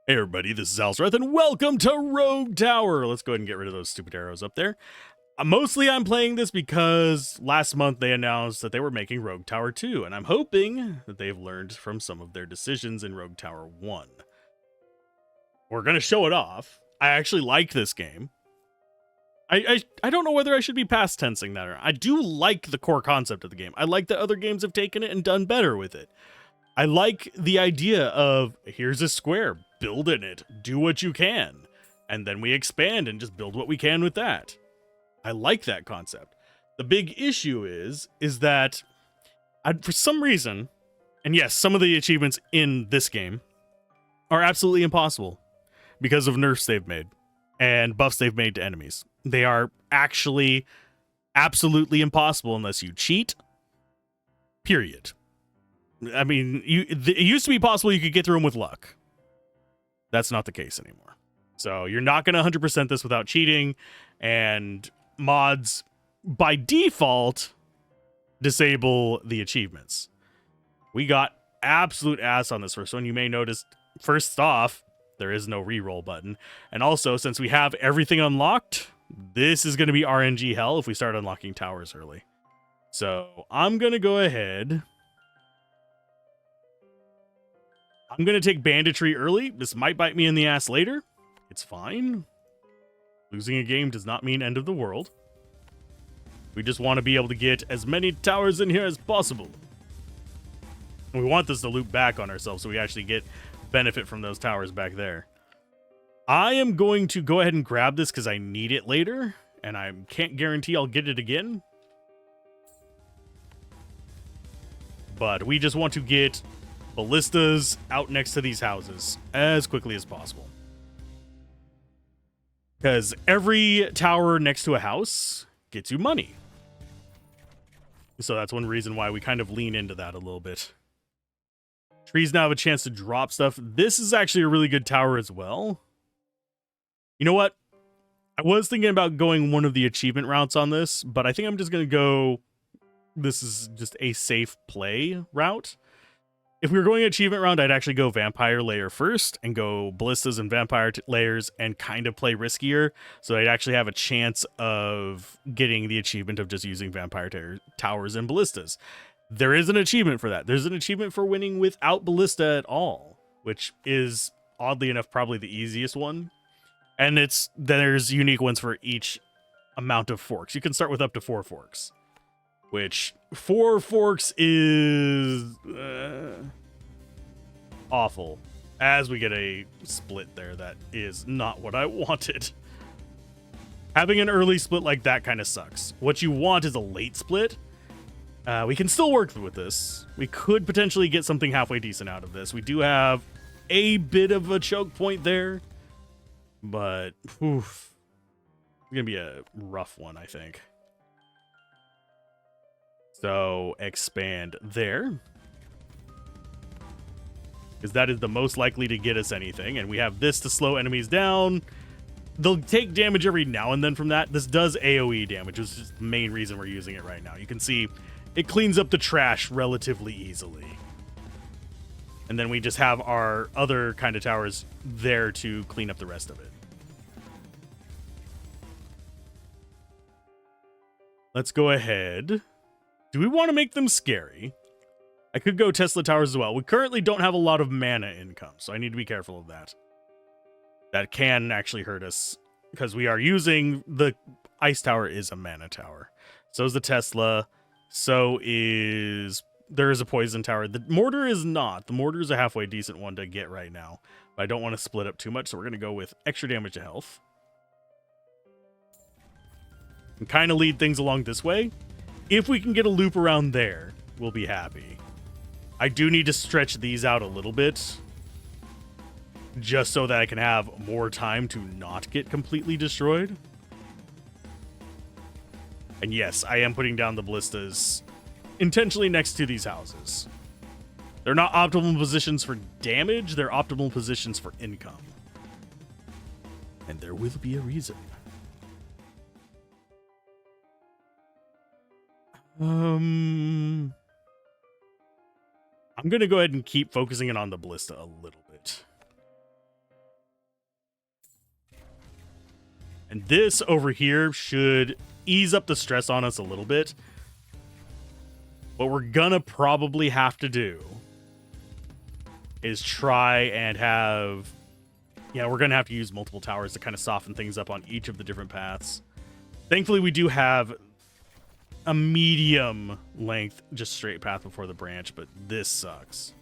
Hey everybody, this is Alzorath, and welcome to Rogue Tower! Let's go ahead and get rid of those stupid arrows up there. Mostly I'm playing this because last month they announced that they were making Rogue Tower 2, and I'm hoping that they've learned from some of their decisions in Rogue Tower 1. We're going to show it off. I actually like this game. I don't know whether I should be past tensing that or not. I do like the core concept of the game. I like that other games have taken it and done better with it. I like the idea of, here's a square, build in it, do what you can, and then we expand and just build what we can with that. I like that concept. The big issue is that for some reason, and yes, some of the achievements in this game are absolutely impossible because of nerfs they've made and buffs they've made to enemies. They are actually absolutely impossible unless you cheat, period. I mean, it used to be possible you could get through them with luck. That's not the case anymore. So you're not going to 100% this without cheating, and mods, by default, disable the achievements. We got absolute ass on this first one. You may notice, first off, there is no reroll button. And also, since we have everything unlocked, this is going to be RNG hell if we start unlocking towers early. So I'm going to go ahead. I'm going to take banditry early. This might bite me in the ass later. It's fine. Losing a game does not mean end of the world. We just want to be able to get as many towers in here as possible. And we want this to loop back on ourselves so we actually get benefit from those towers back there. I am going to go ahead and grab this because I need it later, and I can't guarantee I'll get it again. But we just want to get ballistas out next to these houses as quickly as possible. Because every tower next to a house gets you money. So that's one reason why we kind of lean into that a little bit. Trees now have a chance to drop stuff. This is actually a really good tower as well. You know what? I was thinking about going one of the achievement routes on this, but I think I'm just going to go... This is just a safe play route. If we were going achievement round, I'd actually go vampire layer first and go ballistas and vampire layers and kind of play riskier. So I'd actually have a chance of getting the achievement of just using vampire towers and ballistas. There is an achievement for that. There's an achievement for winning without ballista at all, which is oddly enough probably the easiest one. And there's unique ones for each amount of forks. You can start with up to 4 forks. Which 4 forks is awful. As we get a split there, that is not what I wanted. Having an early split like that kind of sucks. What you want is a late split. We can still work with this. We could potentially get something halfway decent out of this. We do have a bit of a choke point there. But, oof. It's going to be a rough one, I think. So expand there, because that is the most likely to get us anything. And we have this to slow enemies down. They'll take damage every now and then from that. This does AoE damage, which is the main reason we're using it right now. You can see it cleans up the trash relatively easily. And then we just have our other kind of towers there to clean up the rest of it. Let's go ahead. Do we want to make them scary? I could go Tesla towers as well. We currently don't have a lot of mana income, so I need to be careful of that. That can actually hurt us because we are using the ice tower is a mana tower. So is the Tesla. So is there is a poison tower. The mortar is not. The mortar is a halfway decent one to get right now. But I don't want to split up too much, so we're going to go with extra damage to health. And kind of lead things along this way. If we can get a loop around there, we'll be happy. I do need to stretch these out a little bit, just so that I can have more time to not get completely destroyed. And yes, I am putting down the ballistas intentionally next to these houses. They're not optimal positions for damage, they're optimal positions for income. And there will be a reason. I'm going to go ahead and keep focusing it on the ballista a little bit. And this over here should ease up the stress on us a little bit. What we're gonna probably have to do is try and have... Yeah, we're gonna have to use multiple towers to kind of soften things up on each of the different paths. Thankfully, we do have a medium length, just straight path before the branch, but this sucks.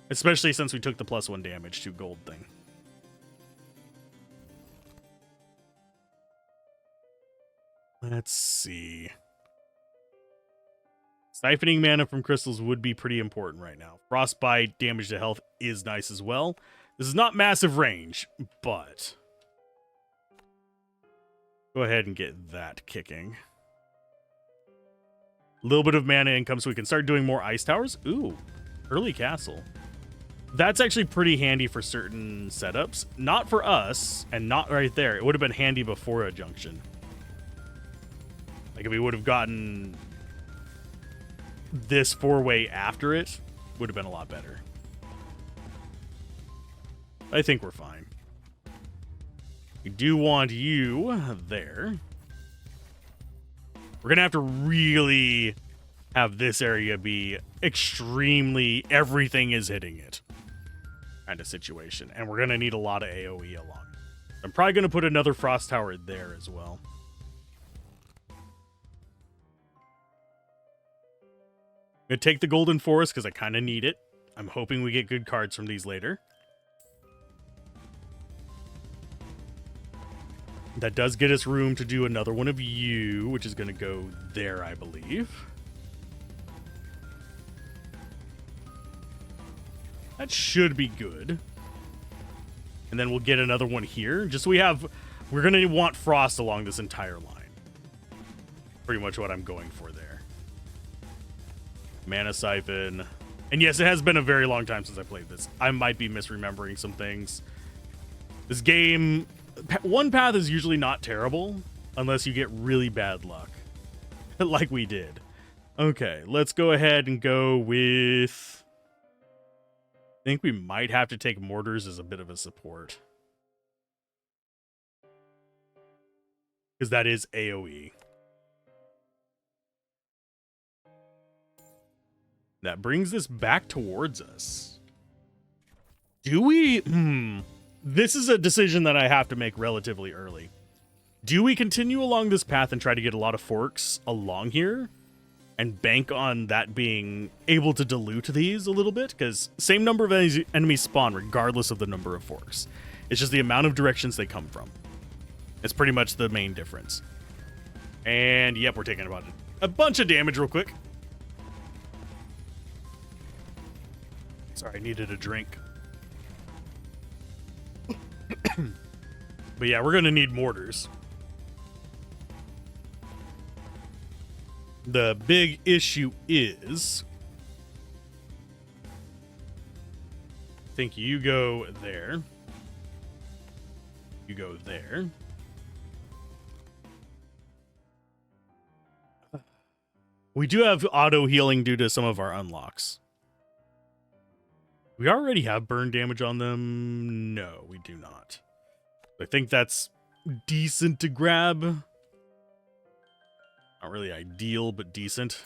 Especially since we took the +1 damage to gold thing. Let's see. Siphoning mana from crystals would be pretty important right now. Frostbite damage to health is nice as well. This is not massive range, but go ahead and get that kicking. A little bit of mana income so we can start doing more ice towers. Ooh, early castle. That's actually pretty handy for certain setups. Not for us, and not right there. It would have been handy before a junction. Like if we would have gotten this 4-way after it, would have been a lot better. I think we're fine. We do want you there. We're going to have to really have this area be extremely everything is hitting it kind of situation. And we're going to need a lot of AoE along. I'm probably going to put another frost tower there as well. I'm going to take the golden forest because I kind of need it. I'm hoping we get good cards from these later. That does get us room to do another one of you, which is going to go there, I believe. That should be good. And then we'll get another one here. Just so we have... We're going to want frost along this entire line. Pretty much what I'm going for there. Mana Siphon. And yes, it has been a very long time since I played this. I might be misremembering some things. This game... One path is usually not terrible unless you get really bad luck. Like we did. Okay, let's go ahead and go with... I think we might have to take mortars as a bit of a support. Because that is AoE. That brings this back towards us. Do we... This is a decision that I have to make relatively early. Do we continue along this path and try to get a lot of forks along here? And bank on that being able to dilute these a little bit? Because same number of enemies spawn regardless of the number of forks. It's just the amount of directions they come from. It's pretty much the main difference. And yep, we're taking about a bunch of damage real quick. Sorry, I needed a drink. But yeah, we're going to need mortars. The big issue is... I think you go there. You go there. We do have auto healing due to some of our unlocks. We already have burn damage on them. No, we do not. I think that's decent to grab. Not really ideal, but decent.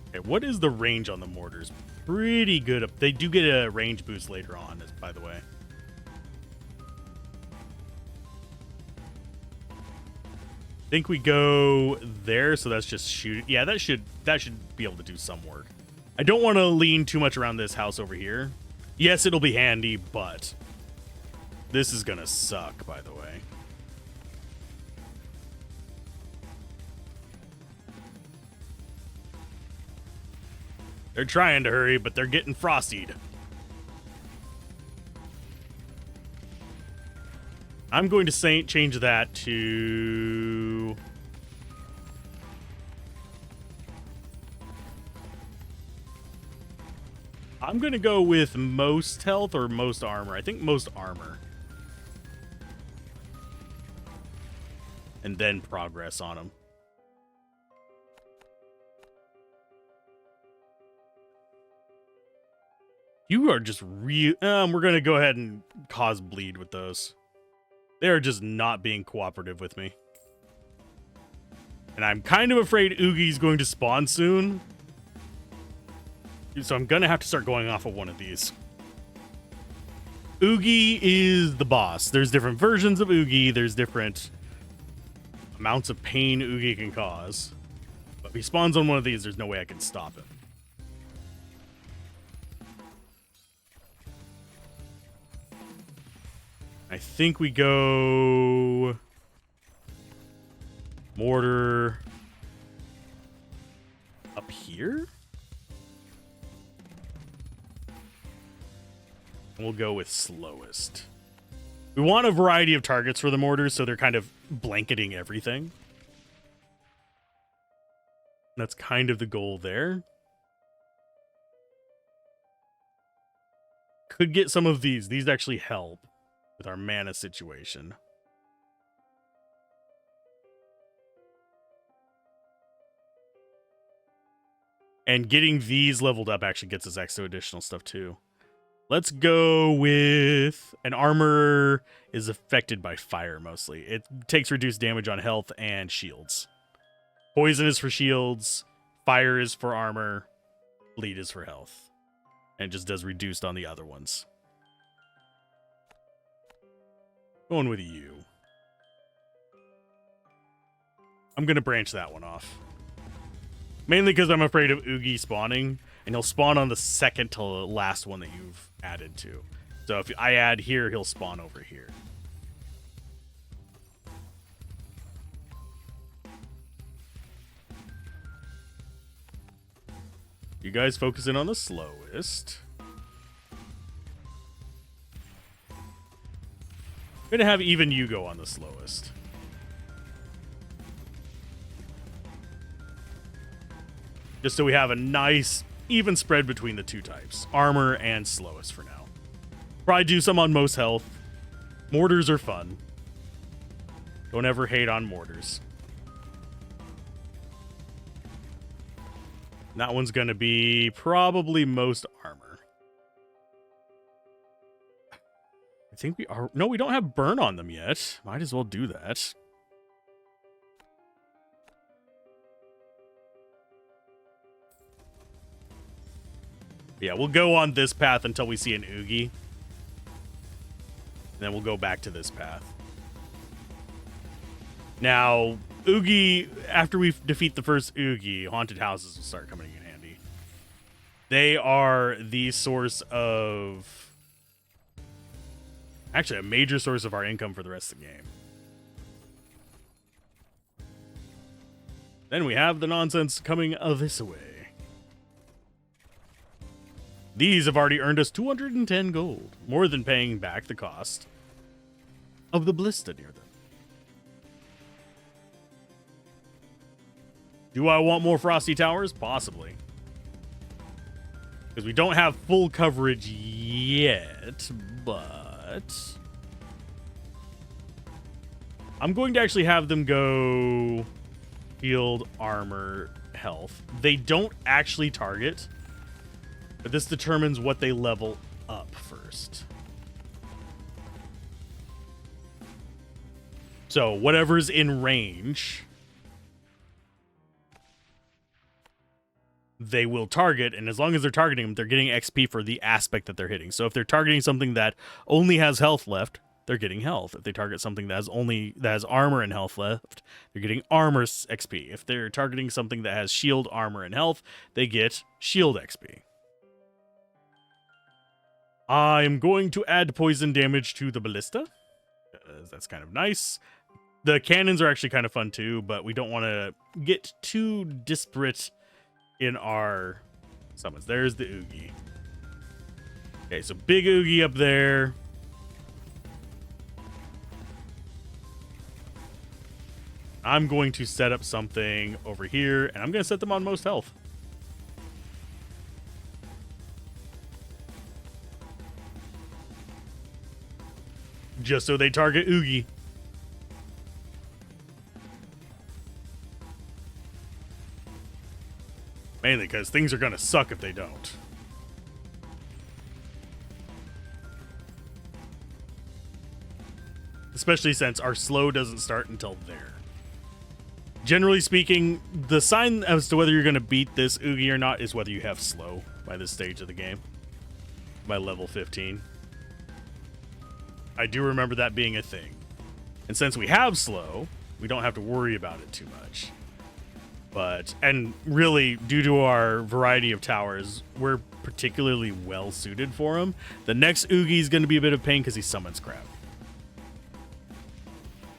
Okay, what is the range on the mortars? Pretty good. They do get a range boost later on, by the way. I think we go there, so that's just shoot. Yeah, that should be able to do some work. I don't want to lean too much around this house over here. Yes, it'll be handy, but this is gonna suck, by the way. They're trying to hurry, but they're getting frostied. I'm going to change that to... I'm going to go with most health or most armor. I think most armor. And then progress on them. You are just we're gonna go ahead and cause bleed with those. They are just not being cooperative with me. And I'm kind of afraid Oogie's going to spawn soon. So I'm gonna have to start going off of one of these. Oogie is the boss. There's different versions of Oogie. There's different amounts of pain Oogie can cause. But if he spawns on one of these, there's no way I can stop him. I think we go mortar up here. And we'll go with slowest. We want a variety of targets for the mortars, so they're kind of blanketing everything. That's kind of the goal there. Could get some of these. These actually help with our mana situation. And getting these leveled up actually gets us extra additional stuff too. Let's go with an armor is affected by fire mostly. It takes reduced damage on health and shields. Poison is for shields. Fire is for armor. Bleed is for health. And it just does reduced on the other ones. Going with you. I'm going to branch that one off. Mainly because I'm afraid of Oogie spawning. And he'll spawn on the second to last one that you've added to. So if I add here, he'll spawn over here. You guys focus in on the slowest. I'm going to have even you go on the slowest. Just so we have a nice even spread between the two types. Armor and slowest for now. Probably do some on most health. Mortars are fun. Don't ever hate on mortars. And that one's going to be probably most armor. I think we are... No, we don't have burn on them yet. Might as well do that. Yeah, we'll go on this path until we see an Oogie. And then we'll go back to this path. Now, Oogie, after we defeat the first Oogie, haunted houses will start coming in handy. They are the source of... Actually, a major source of our income for the rest of the game. Then we have the nonsense coming this way. These have already earned us 210 gold, more than paying back the cost of the ballista near them. Do I want more frosty towers? Possibly. Because we don't have full coverage yet, but... I'm going to actually have them go shield, armor, health. They don't actually target... But this determines what they level up first. So whatever's in range, they will target. And as long as they're targeting them, they're getting XP for the aspect that they're hitting. So if they're targeting something that only has health left, they're getting health. If they target something that has armor and health left, they're getting armor XP. If they're targeting something that has shield, armor, and health, they get shield XP. I'm going to add poison damage to the ballista. That's kind of nice. The cannons are actually kind of fun too, but we don't want to get too disparate in our summons. There's the Oogie. Okay, so big Oogie up there. I'm going to set up something over here, and I'm going to set them on most health. Just so they target Oogie. Mainly because things are going to suck if they don't. especially since our slow doesn't start until there. Generally speaking, the sign as to whether you're going to beat this Oogie or not is whether you have slow by this stage of the game, by level 15. I do remember that being a thing. And since we have slow, we don't have to worry about it too much. And really, due to our variety of towers, we're particularly well suited for him. The next Oogie is going to be a bit of pain because he summons crap.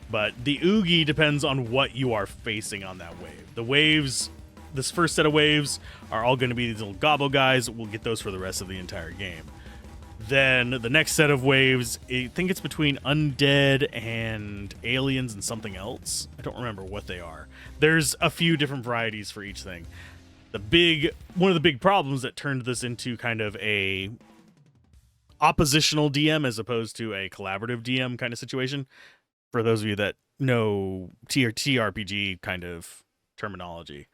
But the Oogie depends on what you are facing on that wave. The waves, this first set of waves, are all going to be these little gobble guys. We'll get those for the rest of the entire game. Then the next set of waves, I think it's between undead and aliens and something else. I don't remember what they are. There's a few different varieties for each thing. One of the big problems that turned this into kind of a oppositional DM as opposed to a collaborative DM kind of situation, for those of you that know TRPG kind of terminology,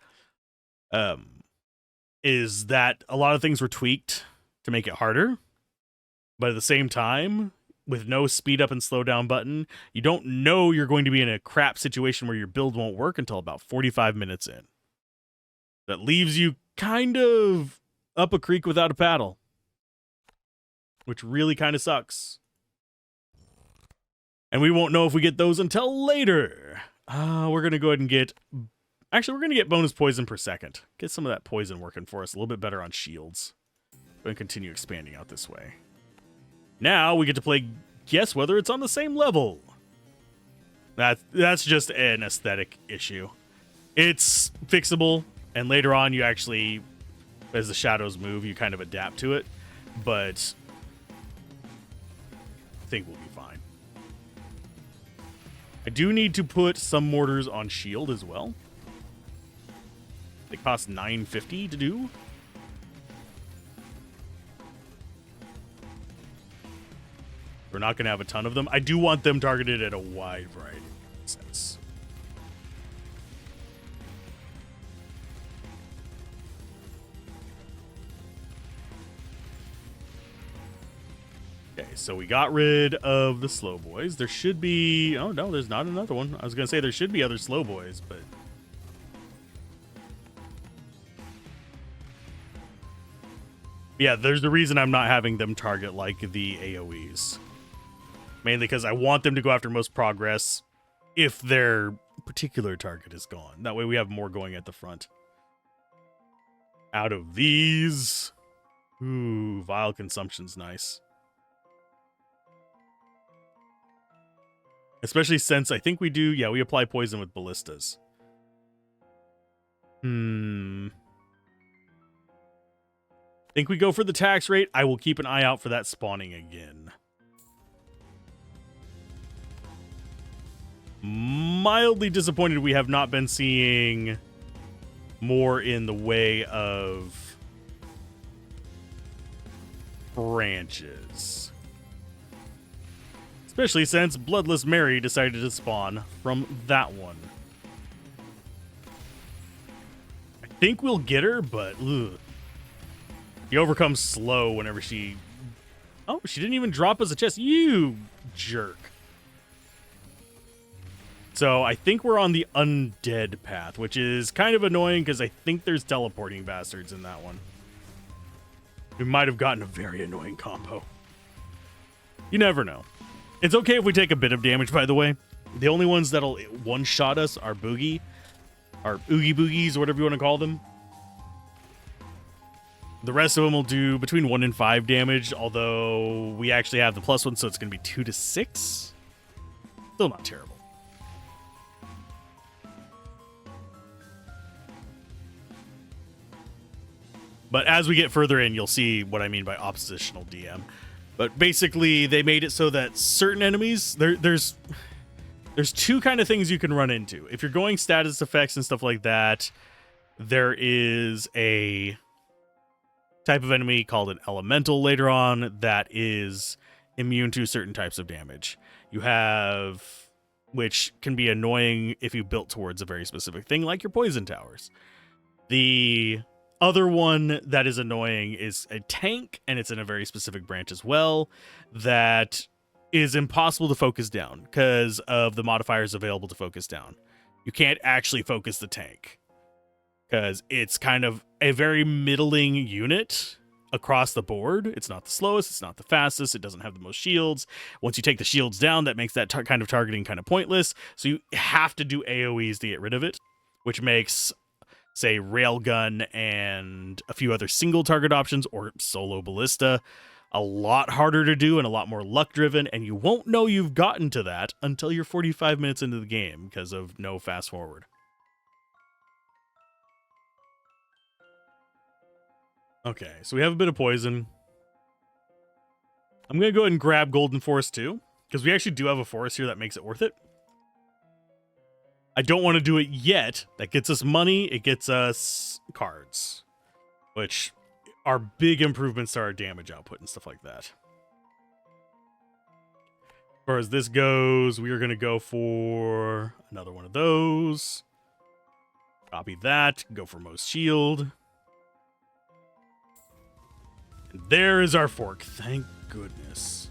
is that a lot of things were tweaked to make it harder. But at the same time, with no speed up and slow down button, you don't know you're going to be in a crap situation where your build won't work until about 45 minutes in. That leaves you kind of up a creek without a paddle, which really kind of sucks. And we won't know if we get those until later. We're going to go ahead and get... Actually, we're going to get bonus poison per second. Get some of that poison working for us a little bit better on shields. We're going to continue expanding out this way. Now we get to play guess whether it's on the same level. That's just an aesthetic issue. It's fixable, and later on you actually, as the shadows move, you kind of adapt to it. But I think we'll be fine. I do need to put some mortars on shield as well. They cost $9.50 to do. We're not going to have a ton of them. I do want them targeted at a wide variety of sets. Okay, so we got rid of the slow boys. There should be... Oh, no, there's not another one. I was going to say there should be other slow boys, but... Yeah, there's the reason I'm not having them target like the AoEs. Mainly because I want them to go after most progress if their particular target is gone. That way we have more going at the front. Out of these... Ooh, vial consumption's nice. Especially since I think we do... Yeah, we apply poison with ballistas. I think we go for the tax rate. I will keep an eye out for that spawning again. Mildly disappointed we have not been seeing more in the way of branches. Especially since Bloodless Mary decided to spawn from that one. I think we'll get her, but ugh. She overcomes slow whenever she... Oh, she didn't even drop us a chest. You jerk. So I think we're on the undead path, which is kind of annoying because I think there's teleporting bastards in that one. We might have gotten a very annoying combo. You never know. It's okay if we take a bit of damage, by the way. The only ones that'll one-shot us are Boogie, or Oogie Boogies, or whatever you want to call them. The rest of them will do between 1 and 5 damage, although we actually have the +1, so it's going to be 2 to 6. Still not terrible. But as we get further in, you'll see what I mean by oppositional DM. But basically, they made it so that certain enemies, there's two kind of things you can run into. If you're going status effects and stuff like that, there is a type of enemy called an elemental later on that is immune to certain types of damage. You have, which can be annoying if you built towards a very specific thing, like your poison towers. The other one that is annoying is a tank, and it's in a very specific branch as well, that is impossible to focus down because of the modifiers available to focus down. You can't actually focus the tank because it's kind of a very middling unit across the board. It's not the slowest, it's not the fastest, it doesn't have the most shields. Once you take the shields down, that makes that kind of targeting kind of pointless. So you have to do AoEs to get rid of it, which makes, say, Railgun and a few other single target options or solo ballista a lot harder to do and a lot more luck driven, and you won't know you've gotten to that until you're 45 minutes into the game because of no fast forward. Okay, so we have a bit of poison. I'm going to go ahead and grab Golden Forest too, because we actually do have a forest here that makes it worth it. I don't want to do it yet. That gets us money, it gets us cards, which are big improvements to our damage output and stuff like that. As far as this goes, we are going to go for another one of those. Copy that, go for most shield. And there is our fork, thank goodness.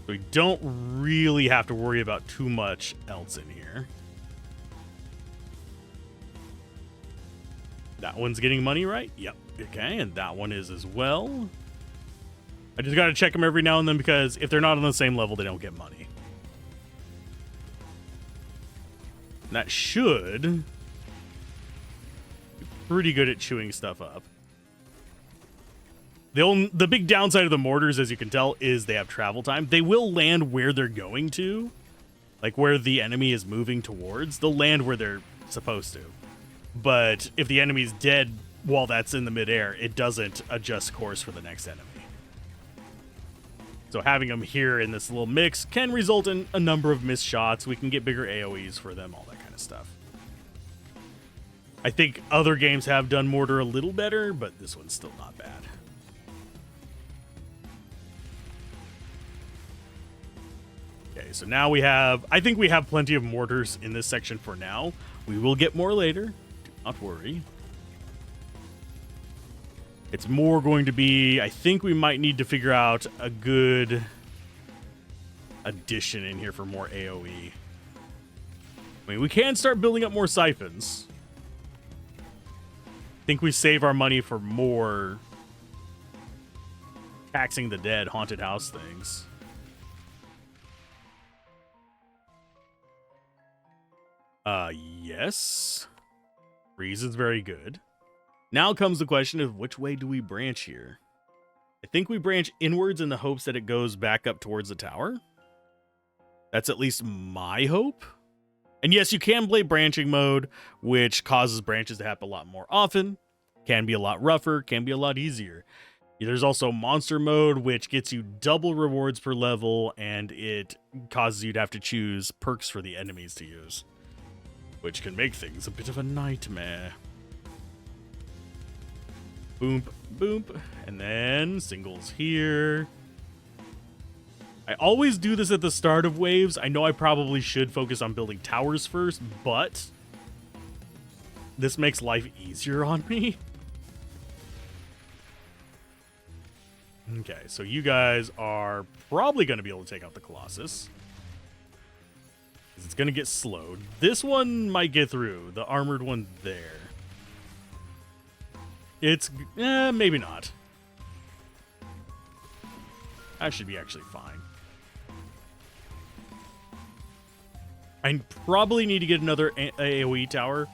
We don't really have to worry about too much else in here. That one's getting money, right? Yep. Okay, and that one is as well. I just got to check them every now and then because if they're not on the same level, they don't get money. And that should be pretty good at chewing stuff up. The big downside of the mortars, as you can tell, is they have travel time. They will land where they're going to, like where the enemy is moving towards. They'll land where they're supposed to. But if the enemy's dead while that's in the midair, it doesn't adjust course for the next enemy. So having them here in this little mix can result in a number of missed shots. We can get bigger AoEs for them, all that kind of stuff. I think other games have done mortar a little better, but this one's still not bad. Okay, so now we have, I think we have plenty of mortars in this section for now. We will get more later, do not worry. It's more going to be, I think we might need to figure out a good addition in here for more AoE. I mean, we can start building up more siphons. I think we save our money for more taxing the dead haunted house things. Yes. Reason's very good. Now comes the question of which way do we branch here? I think we branch inwards in the hopes that it goes back up towards the tower. That's at least my hope. And yes, you can play branching mode, which causes branches to happen a lot more often. Can be a lot rougher, can be a lot easier. There's also monster mode, which gets you double rewards per level, and it causes you to have to choose perks for the enemies to use, which can make things a bit of a nightmare. Boom, boom, and then singles here. I always do this at the start of waves. I know I probably should focus on building towers first, but this makes life easier on me. Okay, so you guys are probably going to be able to take out the Colossus. It's going to get slowed. This one might get through. The armored one there. It's, maybe not. That should be actually fine. I probably need to get another AoE tower.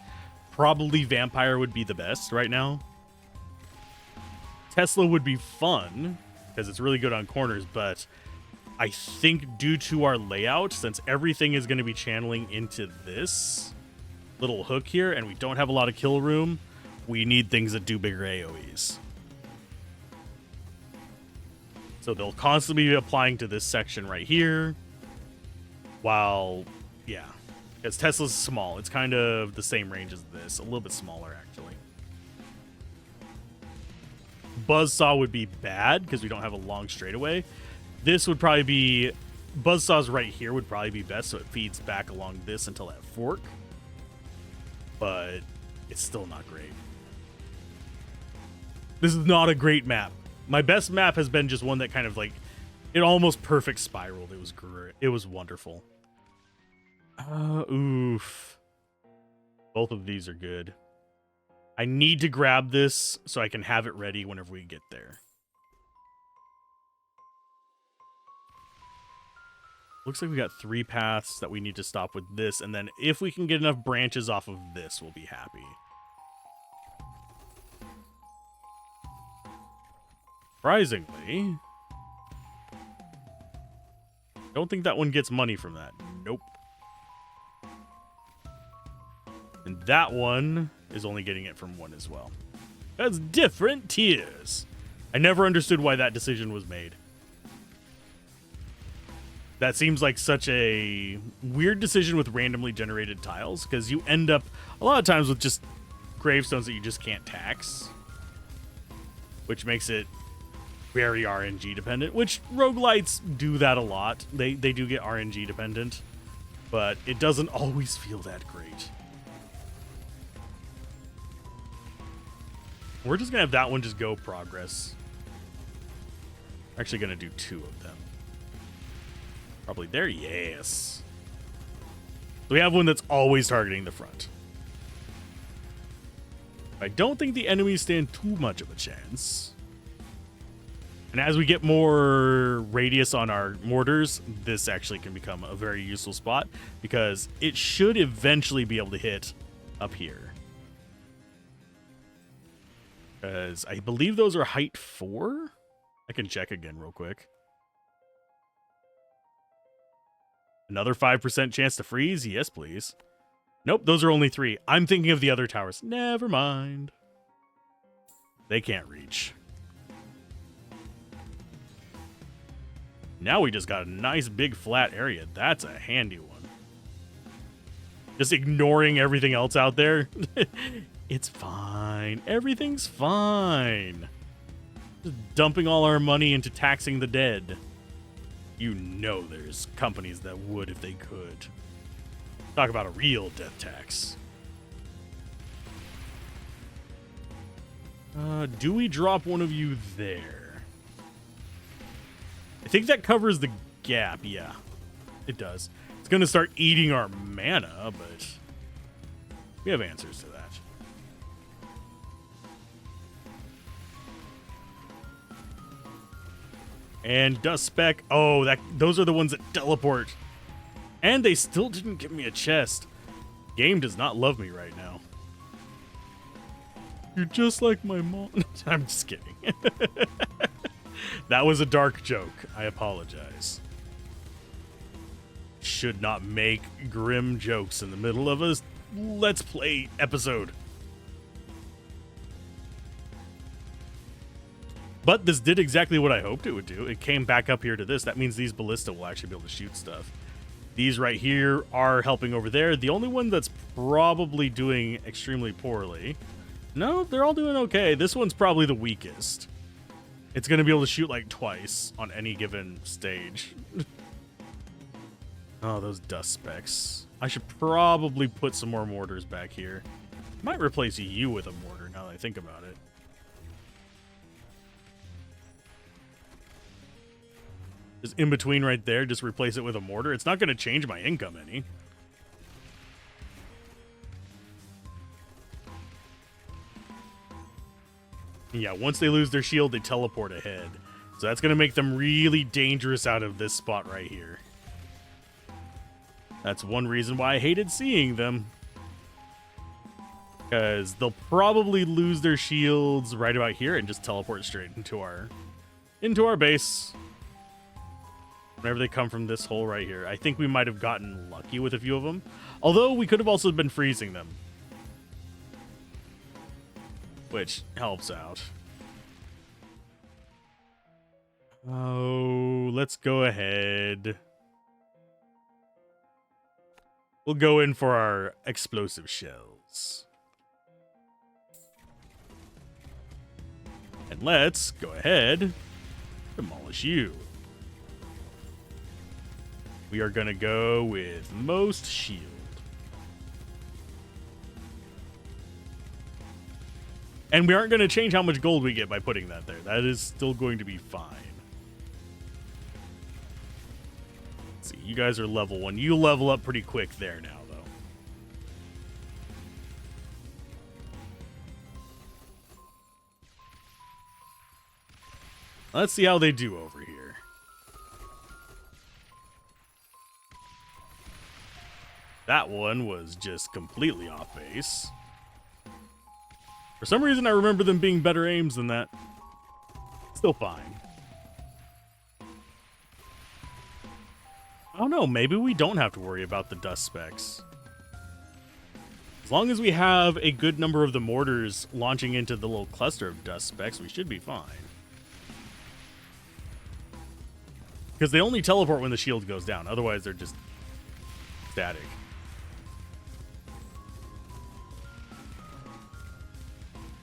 Probably Vampire would be the best right now. Tesla would be fun because it's really good on corners, but I think due to our layout, since everything is going to be channeling into this little hook here and we don't have a lot of kill room, we need things that do bigger AoEs. So they'll constantly be applying to this section right here. While, yeah, because Tesla's small. It's kind of the same range as this. A little bit smaller, actually. Buzzsaw would be bad because we don't have a long straightaway. This would probably be... Buzzsaw's right here would probably be best, so it feeds back along this until that fork. But it's still not great. This is not a great map. My best map has been just one that kind of like It almost perfect spiraled. It was great. It was wonderful. Oof. Both of these are good. I need to grab this so I can have it ready whenever we get there. Looks like we got 3 paths that we need to stop with this, and then if we can get enough branches off of this, we'll be happy. Surprisingly, don't think that one gets money from that. Nope. And that one is only getting it from one as well. That's different tiers. I never understood why that decision was made. That seems like such a weird decision with randomly generated tiles, because you end up a lot of times with just gravestones that you just can't tax, which makes it very RNG dependent, which roguelites do that a lot. They do get RNG dependent, but it doesn't always feel that great. We're just going to have that one just go progress. Actually going to do 2 of them. Probably there, yes. So we have one that's always targeting the front. I don't think the enemies stand too much of a chance. And as we get more radius on our mortars, this actually can become a very useful spot, because it should eventually be able to hit up here. Because I believe those are height 4. I can check again real quick. Another 5% chance to freeze? Yes, please. Nope, those are only 3. I'm thinking of the other towers. Never mind. They can't reach. Now we just got a nice big flat area. That's a handy one. Just ignoring everything else out there. It's fine. Everything's fine. Just dumping all our money into taxing the dead. You know there's companies that would if they could. Talk about a real death tax. Do we drop one of you there? I think that covers the gap. Yeah, it does. It's going to start eating our mana, but we have answers to that. And dust speck. Oh, those are the ones that teleport. And they still didn't give me a chest. Game does not love me right now. You're just like my mom. I'm just kidding. That was a dark joke. I apologize. Should not make grim jokes in the middle of a Let's Play episode. But this did exactly what I hoped it would do. It came back up here to this. That means these ballista will actually be able to shoot stuff. These right here are helping over there. The only one that's probably doing extremely poorly. No, they're all doing okay. This one's probably the weakest. It's going to be able to shoot like twice on any given stage. Oh, those dust specks. I should probably put some more mortars back here. Might replace you with a mortar now that I think about it. Just in between right there, just replace it with a mortar. It's not going to change my income any. Yeah, once they lose their shield, they teleport ahead. So that's going to make them really dangerous out of this spot right here. That's one reason why I hated seeing them. Because they'll probably lose their shields right about here and just teleport straight into our base. Whenever they come from this hole right here. I think we might have gotten lucky with a few of them. Although we could have also been freezing them. Which helps out. Oh, let's go ahead. We'll go in for our explosive shells. And let's go ahead, demolish you. We are going to go with most shield. And we aren't going to change how much gold we get by putting that there. That is still going to be fine. See, you guys are level 1. You level up pretty quick there now, though. Let's see how they do over here. That one was just completely off base. For some reason, I remember them being better aims than that. Still fine. I don't know, maybe we don't have to worry about the dust specks. As long as we have a good number of the mortars launching into the little cluster of dust specks, we should be fine. Because they only teleport when the shield goes down, otherwise they're just static.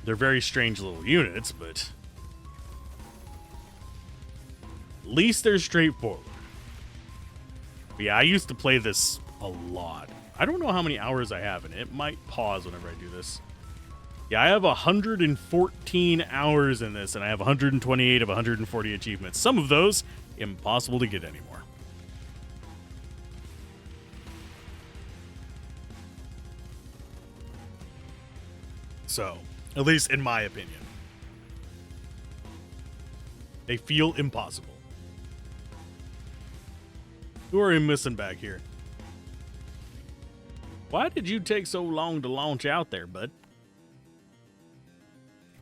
They're very strange little units, but at least they're straightforward. But yeah, I used to play this a lot. I don't know how many hours I have in it. It might pause whenever I do this. Yeah, I have 114 hours in this, and I have 128 of 140 achievements. Some of those, impossible to get anymore. So, at least in my opinion, they feel impossible. Who are we missing back here? Why did you take so long to launch out there, bud?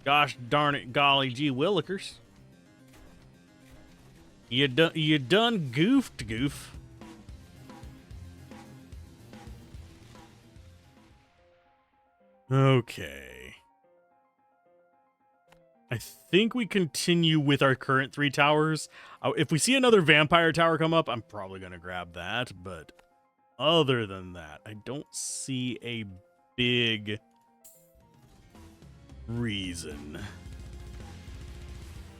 Gosh darn it, golly gee willikers. You done goofed, goof. Okay. I think we continue with our current 3 towers. If we see another vampire tower come up, I'm probably going to grab that. But other than that, I don't see a big reason.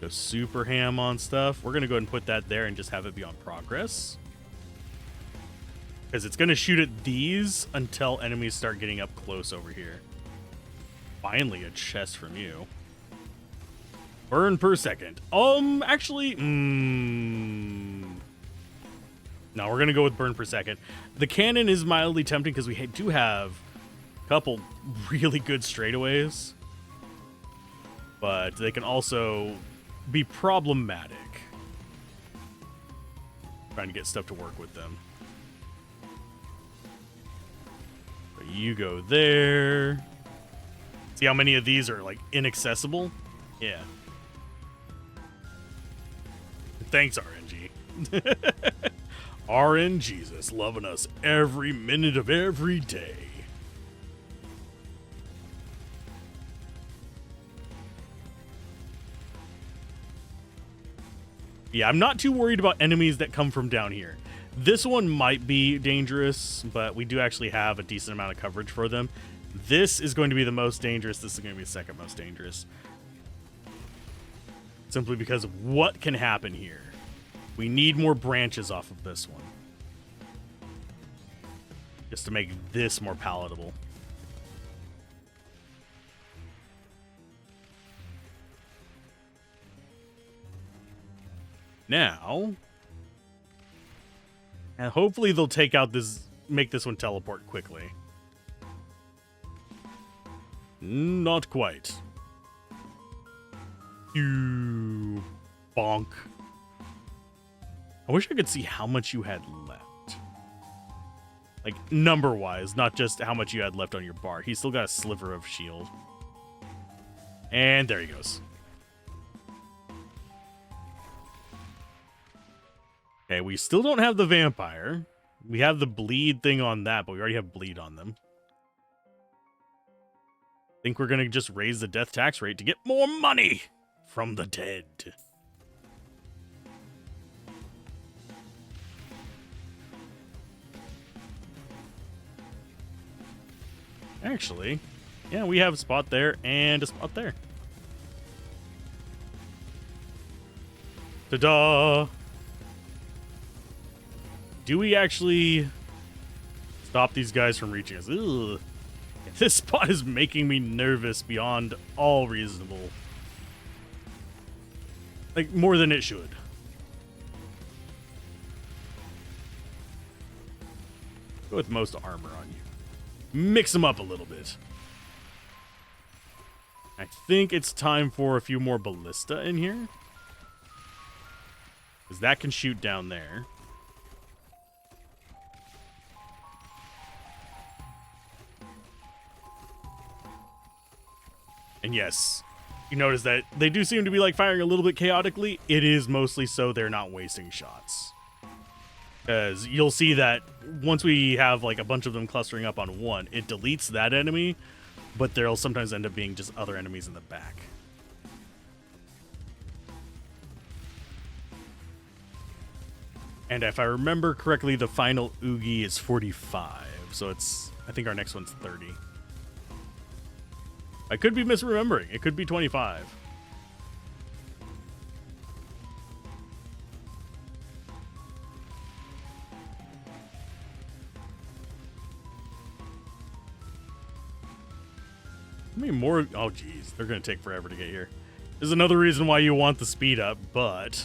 Go super ham on stuff. We're going to go ahead and put that there and just have it be on progress. Because it's going to shoot at these until enemies start getting up close over here. Finally, a chest from you. Burn per second. Actually, no, we're going to go with burn per second. The cannon is mildly tempting because we do have a couple really good straightaways. But they can also be problematic. Trying to get stuff to work with them. But you go there. See how many of these are, like, inaccessible? Yeah. Thanks, RNG. RNGesus loving us every minute of every day. Yeah, I'm not too worried about enemies that come from down here. This one might be dangerous, but we do actually have a decent amount of coverage for them. This is going to be the most dangerous. This is going to be the second most dangerous. Simply because of what can happen here. We need more branches off of this one. Just to make this more palatable. Now, and hopefully they'll take out this, make this one teleport quickly. Not quite. You bonk. I wish I could see how much you had left. Like, number-wise, not just how much you had left on your bar. He's still got a sliver of shield. And there he goes. Okay, we still don't have the vampire. We have the bleed thing on that, but we already have bleed on them. I think we're going to just raise the death tax rate to get more money from the dead. Actually, yeah, we have a spot there and a spot there. Ta-da! Do we actually stop these guys from reaching us? Ugh. This spot is making me nervous beyond all reasonable. Like, more than it should. Go with most armor on you. Mix them up a little bit. I think it's time for a few more ballista in here. Because that can shoot down there. And yes, you notice that they do seem to be like firing a little bit chaotically. It is mostly so they're not wasting shots. Because you'll see that once we have like a bunch of them clustering up on one, it deletes that enemy, but there'll sometimes end up being just other enemies in the back. And if I remember correctly, the final Oogie is 45, so it's, I think our next one's 30. I could be misremembering. It could be 25. How many more? Oh, geez. They're going to take forever to get here. There's another reason why you want the speed up, but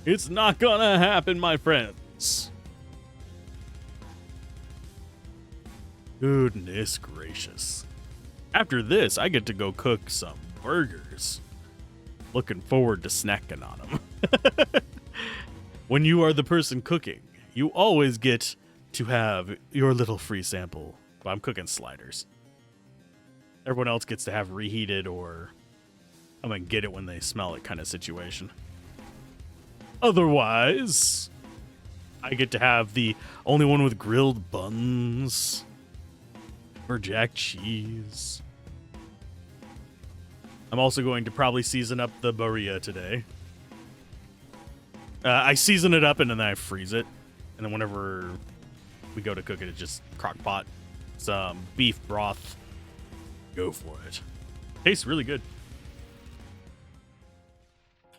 it's not gonna happen, my friends. Goodness gracious. After this, I get to go cook some burgers. Looking forward to snacking on them. When you are the person cooking, you always get to have your little free sample. Well, I'm cooking sliders. Everyone else gets to have reheated or I'm gonna get it when they smell it kind of situation. Otherwise, I get to have the only one with grilled buns or jack cheese. I'm also going to probably season up the burrito today. I season it up and then I freeze it. And then whenever we go to cook it, it's just crock pot. Some beef broth. Go for it. Tastes really good.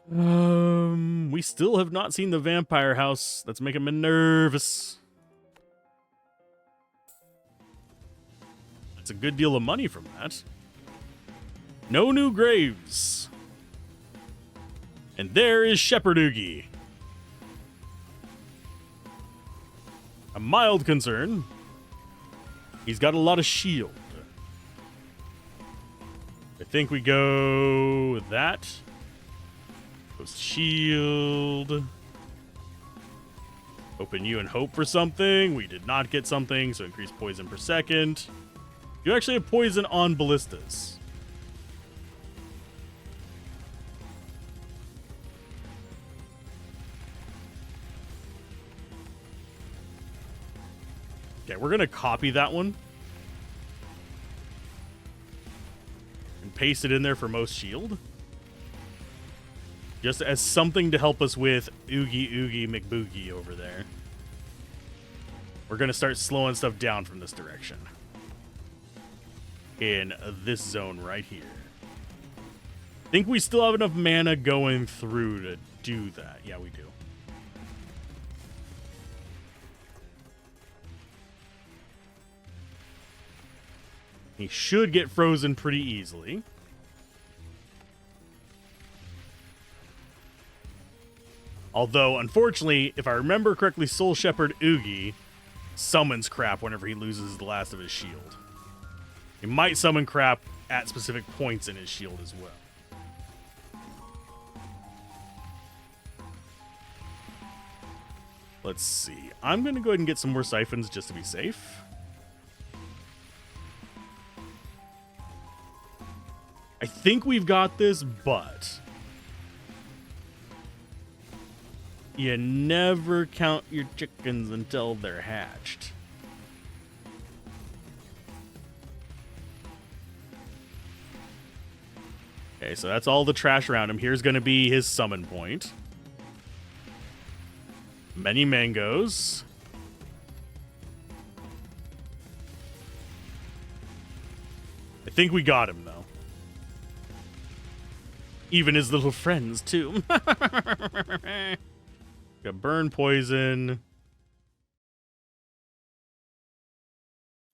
We still have not seen the vampire house. That's making me nervous. That's a good deal of money from that. No new graves. And there is Shepherd Oogie. A mild concern. He's got a lot of shield. I think we go with that. Goes shield. Open you and hope for something. We did not get something, so increase poison per second. You actually have poison on ballistas. Okay, we're gonna copy that one and paste it in there for most shield. Just as something to help us with Oogie Oogie McBoogie over there. We're going to start slowing stuff down from this direction. In this zone right here. I think we still have enough mana going through to do that. Yeah, we do. He should get frozen pretty easily. Although, unfortunately, if I remember correctly, Soul Shepherd Oogie summons crap whenever he loses the last of his shield. He might summon crap at specific points in his shield as well. Let's see. I'm going to go ahead and get some more siphons just to be safe. I think we've got this, but you never count your chickens until they're hatched. Okay, so that's all the trash around him. Here's going to be his summon point. Many mangoes. I think we got him, though. Even his little friends, too. Got burn poison.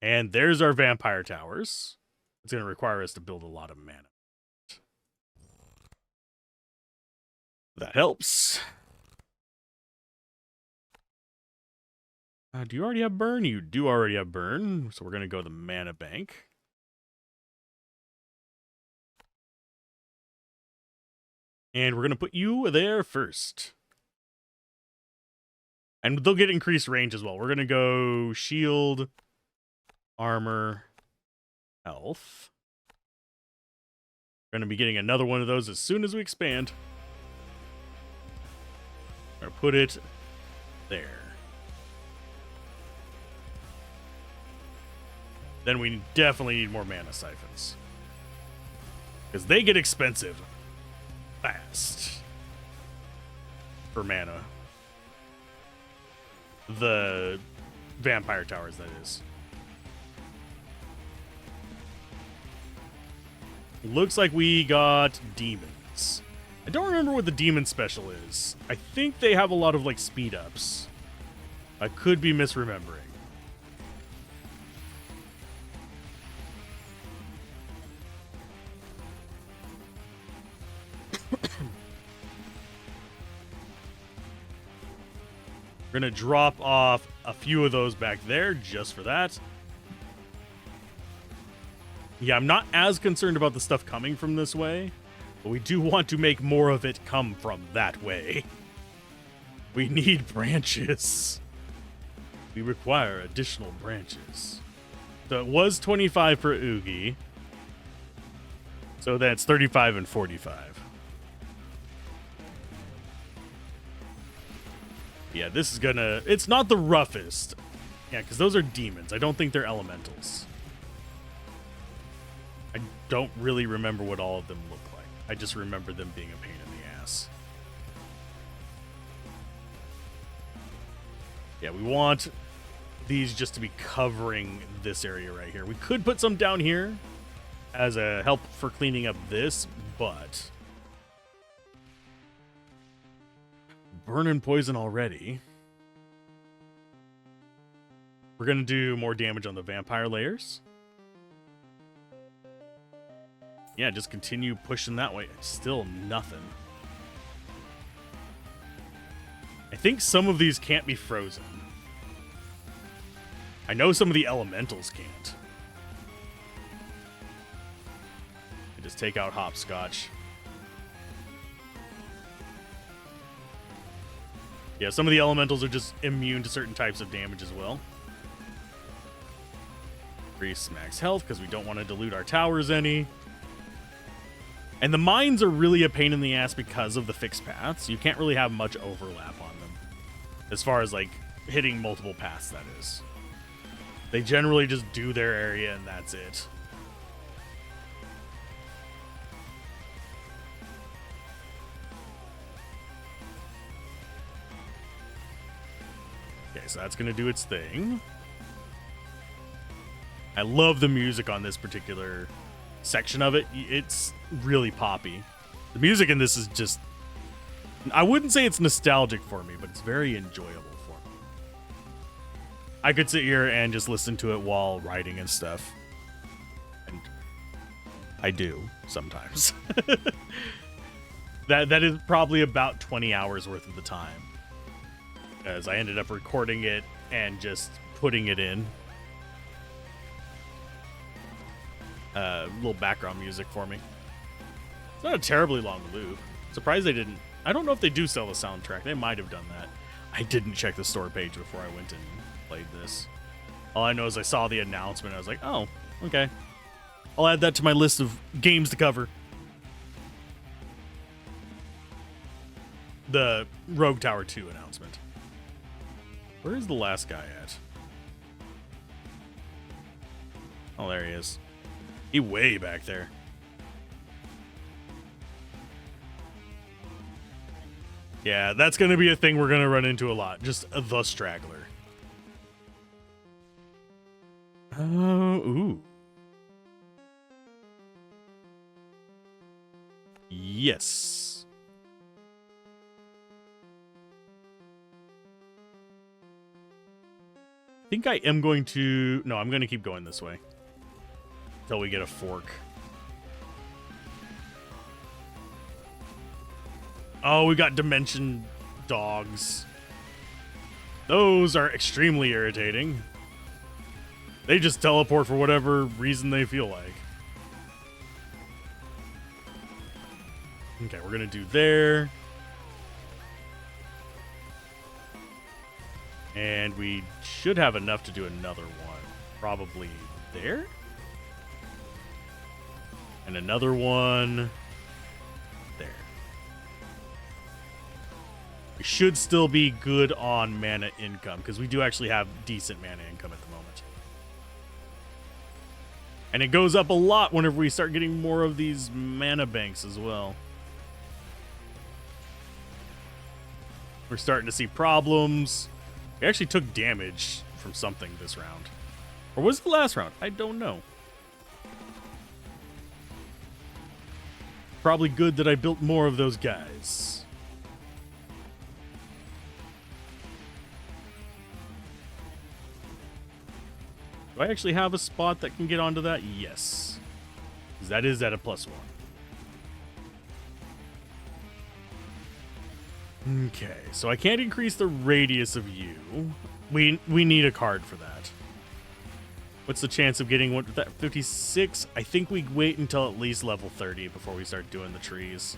And there's our vampire towers. It's going to require us to build a lot of mana. That helps. Do you already have burn? You do already have burn. So we're going to go to the mana bank. And we're going to put you there first. And they'll get increased range as well. We're going to go shield, armor, health. We're going to be getting another one of those as soon as we expand. We're going to put it there. Then we definitely need more mana siphons. Because they get expensive fast for mana. The vampire towers, that is. Looks like we got demons. I don't remember what the demon special is. I think they have a lot of like speed ups. I could be misremembering. We're going to drop off a few of those back there just for that. Yeah, I'm not as concerned about the stuff coming from this way, but we do want to make more of it come from that way. We need branches. We require additional branches. So it was 25 per Oogie. So that's 35 and 45. Yeah, this is gonna... It's not the roughest. Yeah, because those are demons. I don't think they're elementals. I don't really remember what all of them look like. I just remember them being a pain in the ass. Yeah, we want these just to be covering this area right here. We could put some down here as a help for cleaning up this, but... Burn and poison already. We're going to do more damage on the vampire layers. Yeah, just continue pushing that way. Still nothing. I think some of these can't be frozen. I know some of the elementals can't. I just take out hopscotch. Yeah, some of the elementals are just immune to certain types of damage as well. Increase max health because we don't want to dilute our towers any. And the mines are really a pain in the ass because of the fixed paths. You can't really have much overlap on them. As far as like hitting multiple paths, that is. They generally just do their area and that's it. Okay, so that's going to do its thing. I love the music on this particular section of it. It's really poppy. The music in this is just... I wouldn't say it's nostalgic for me, but it's very enjoyable for me. I could sit here and just listen to it while writing and stuff. And I do, sometimes. That is probably about 20 hours worth of the time. Because I ended up recording it and just putting it in. Little background music for me. It's not a terribly long loop. Surprised they didn't. I don't know if they do sell the soundtrack. They might have done that. I didn't check the store page before I went and played this. All I know is I saw the announcement. I was like, oh, okay. I'll add that to my list of games to cover. The Rogue Tower 2 announcement. Where is the last guy at? Oh, there he is. He way back there. Yeah, that's going to be a thing we're going to run into a lot. Just the straggler. Ooh. Yes. I think I am going to... No, I'm going to keep going this way. Until we get a fork. Oh, we got dimension dogs. Those are extremely irritating. They just teleport for whatever reason they feel like. Okay, we're gonna do there. And we should have enough to do another one. Probably there? And another one there. We should still be good on mana income, because we do actually have decent mana income at the moment. And it goes up a lot whenever we start getting more of these mana banks as well. We're starting to see problems. We actually took damage from something this round. Or was it the last round? I don't know. Probably good that I built more of those guys. Do I actually have a spot that can get onto that? Yes. 'Cause that is at a +1. Okay, so I can't increase the radius of you. We need a card for that. What's the chance of getting one with that? 56? I think we wait until at least level 30 before we start doing the trees.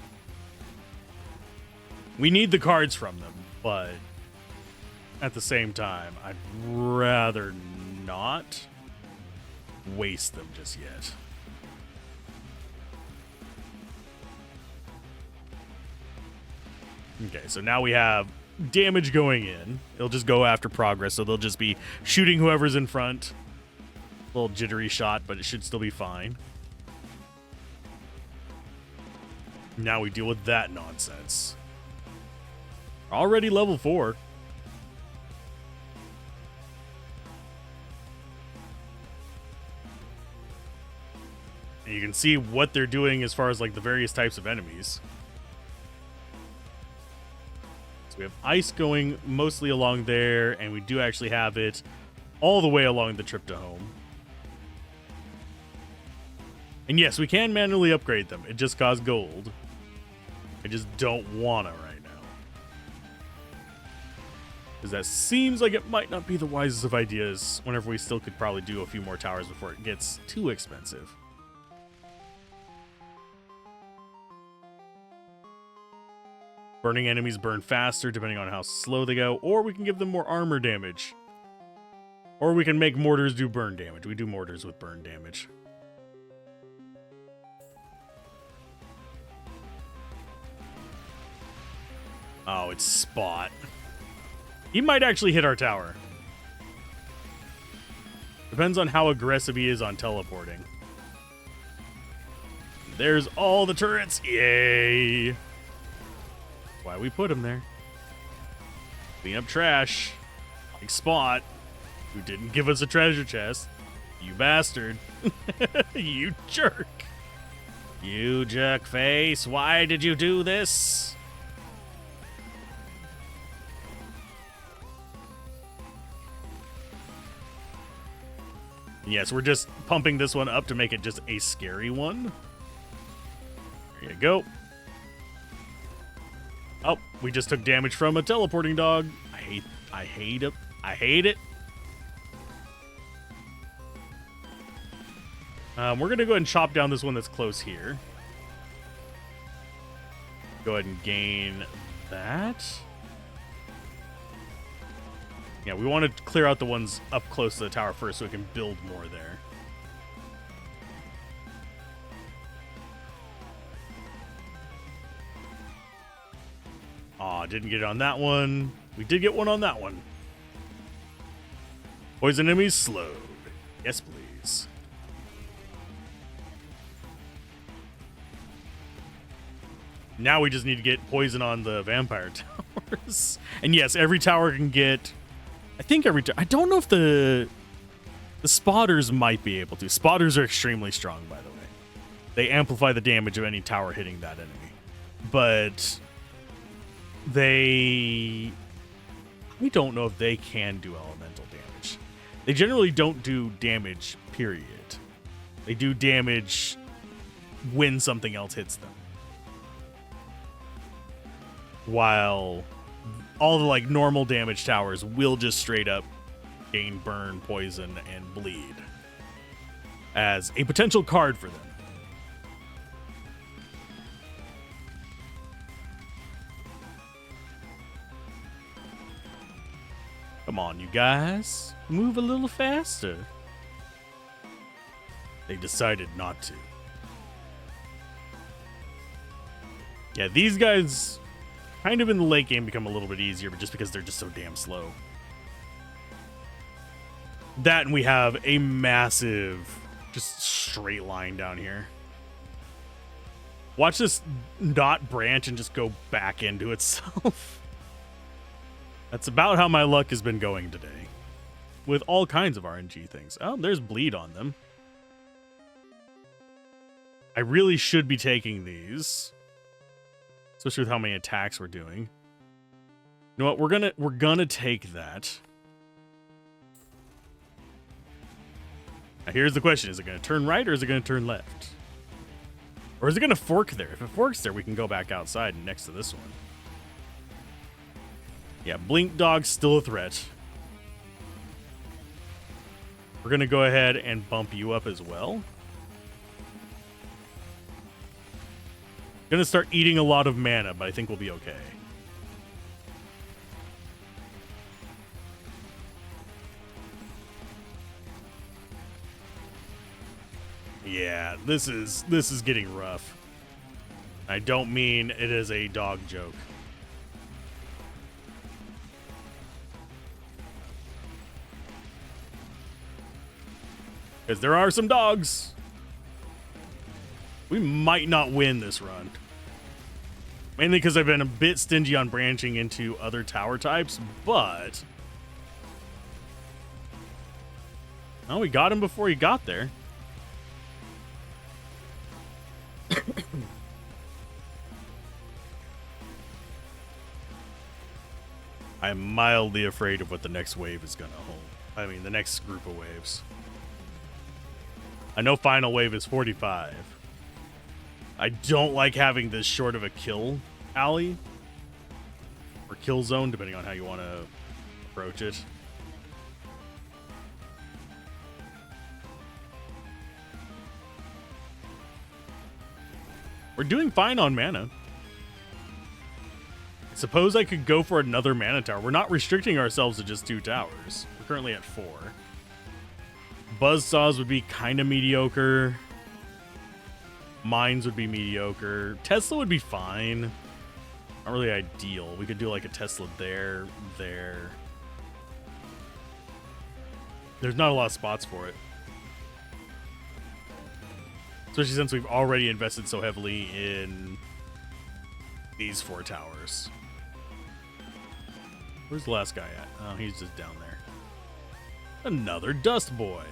We need the cards from them, but at the same time, I'd rather not waste them just yet. Okay, so now we have damage going in. It'll just go after progress, so they'll just be shooting whoever's in front. A little jittery shot, but it should still be fine. Now we deal with that nonsense. Already level 4. And you can see what they're doing as far as like the various types of enemies. We have ice going mostly along there, and we do actually have it all the way along the trip to home. And yes, we can manually upgrade them. It just costs gold. I just don't wanna right now. Because that seems like it might not be the wisest of ideas whenever we still could probably do a few more towers before it gets too expensive. Burning enemies burn faster depending on how slow they go, or we can give them more armor damage. Or we can make mortars do burn damage. We do mortars with burn damage. Oh, it's Spot. He might actually hit our tower. Depends on how aggressive he is on teleporting. There's all the turrets. Yay! Why we put him there. Clean up trash. Like Spot, who didn't give us a treasure chest. You bastard. You jerk. You jerk face. Why did you do this? Yes, we're just pumping this one up to make it just a scary one. There you go. Oh, we just took damage from a teleporting dog. I hate it. I hate it. We're going to go ahead and chop down this one that's close here. Go ahead and gain that. Yeah, we want to clear out the ones up close to the tower first so we can build more there. Aw, didn't get it on that one. We did get one on that one. Poison enemies slowed. Yes, please. Now we just need to get poison on the vampire towers. And yes, every tower can get... I think every... I don't know if the spotters might be able to. Spotters are extremely strong, by the way. They amplify the damage of any tower hitting that enemy. But... we don't know if they can do elemental damage. They generally don't do damage, period. They do damage when something else hits them. While all the like normal damage towers will just straight up gain burn, poison, and bleed as a potential card for them. Come on, you guys. Move a little faster. They decided not to. Yeah, these guys kind of in the late game become a little bit easier, but just because they're just so damn slow. That, and we have a massive, just straight line down here. Watch this not branch and just go back into itself. That's about how my luck has been going today. With all kinds of RNG things. Oh, there's bleed on them. I really should be taking these. Especially with how many attacks we're doing. You know what? We're gonna take that. Now here's the question. Is it gonna turn right or is it gonna turn left? Or is it gonna fork there? If it forks there, we can go back outside next to this one. Yeah, Blink Dog's still a threat. We're going to go ahead and bump you up as well. Going to start eating a lot of mana, but I think we'll be okay. Yeah, this is getting rough. I don't mean it is a dog joke. Because there are some dogs. We might not win this run. Mainly because I've been a bit stingy on branching into other tower types, but... Oh, we got him before he got there. I'm mildly afraid of what the next wave is going to hold. I mean, the next group of waves. I know final wave is 45. I don't like having this short of a kill alley. Or kill zone, depending on how you want to approach it. We're doing fine on mana. Suppose I could go for another mana tower. We're not restricting ourselves to just 2 towers. We're currently at 4. Buzzsaws would be kind of mediocre. Mines would be mediocre. Tesla would be fine. Not really ideal. We could do like a Tesla there. There's not a lot of spots for it. Especially since we've already invested so heavily in these 4 towers. Where's the last guy at? Oh, he's just down there. Another Dust Boy.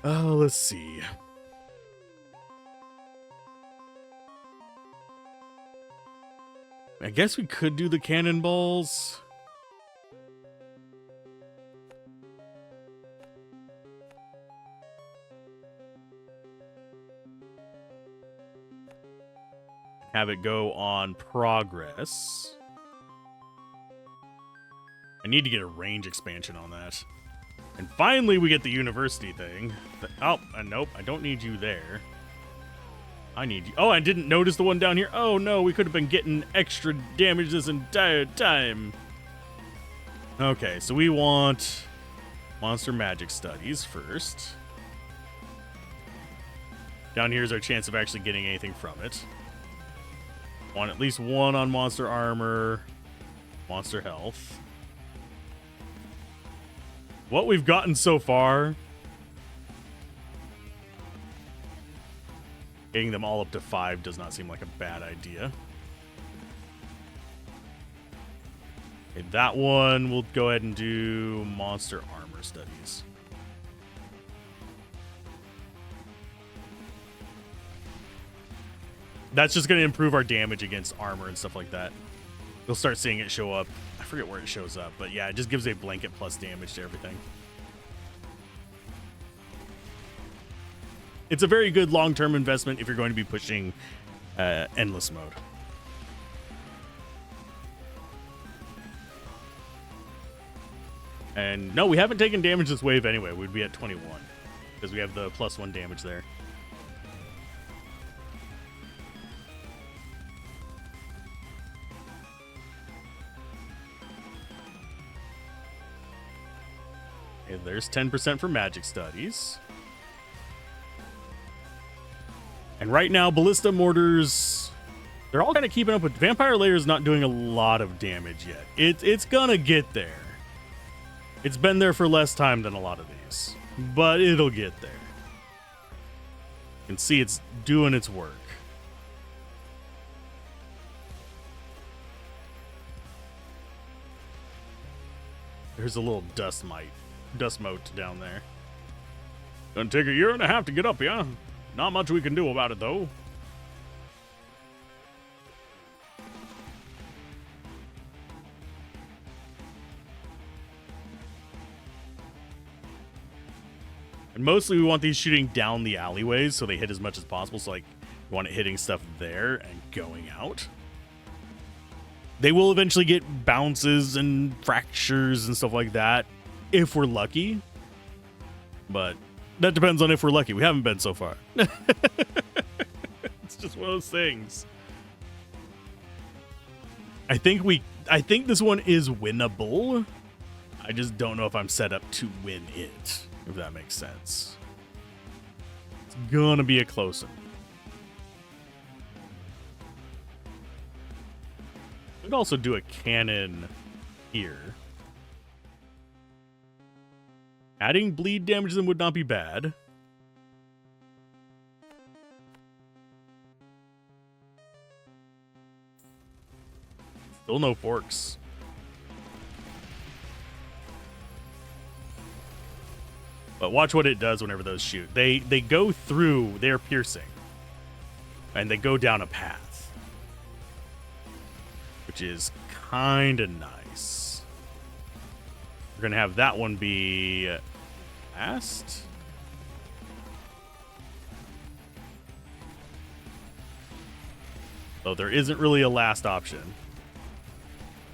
Oh, let's see. I guess we could do the cannonballs. Have it go on progress. I need to get a range expansion on that. And finally, we get the university thing. Oh, nope, I don't need you there. I need you. Oh, I didn't notice the one down here. Oh, no, we could have been getting extra damage this entire time. Okay, so we want Monster Magic Studies first. Down here is our chance of actually getting anything from it. Want at least 1 on Monster Armor, Monster Health. What we've gotten so far, getting them all up to 5 does not seem like a bad idea. Okay, that one, we'll go ahead and do Monster Armor Studies. That's just going to improve our damage against armor and stuff like that. You'll start seeing it show up. I forget where it shows up, but yeah, it just gives a blanket plus damage to everything. It's a very good long-term investment if you're going to be pushing endless mode. And no, we haven't taken damage this wave anyway. We'd be at 21 because we have the +1 damage there. Okay, there's 10% for magic studies. And right now, Ballista Mortars, they're all kind of keeping up with Vampire Layer's not doing a lot of damage yet. It's gonna get there. It's been there for less time than a lot of these, but it'll get there. You can see it's doing its work. There's a little dust moat down there. Gonna take a year and a half to get up, yeah? Not much we can do about it, though. And mostly we want these shooting down the alleyways so they hit as much as possible. So, like, we want it hitting stuff there and going out. They will eventually get bounces and fractures and stuff like that if we're lucky. But that depends on if we're lucky. We haven't been so far. It's just one of those things. I think this one is winnable. I just don't know if I'm set up to win it, if that makes sense. It's gonna be a close one. Could also do a cannon here. Adding bleed damage to them would not be bad. Still no forks. But watch what it does whenever those shoot. They go through, they're piercing. And they go down a path. Which is kind of nice. We're going to have that one be last. So there isn't really a last option.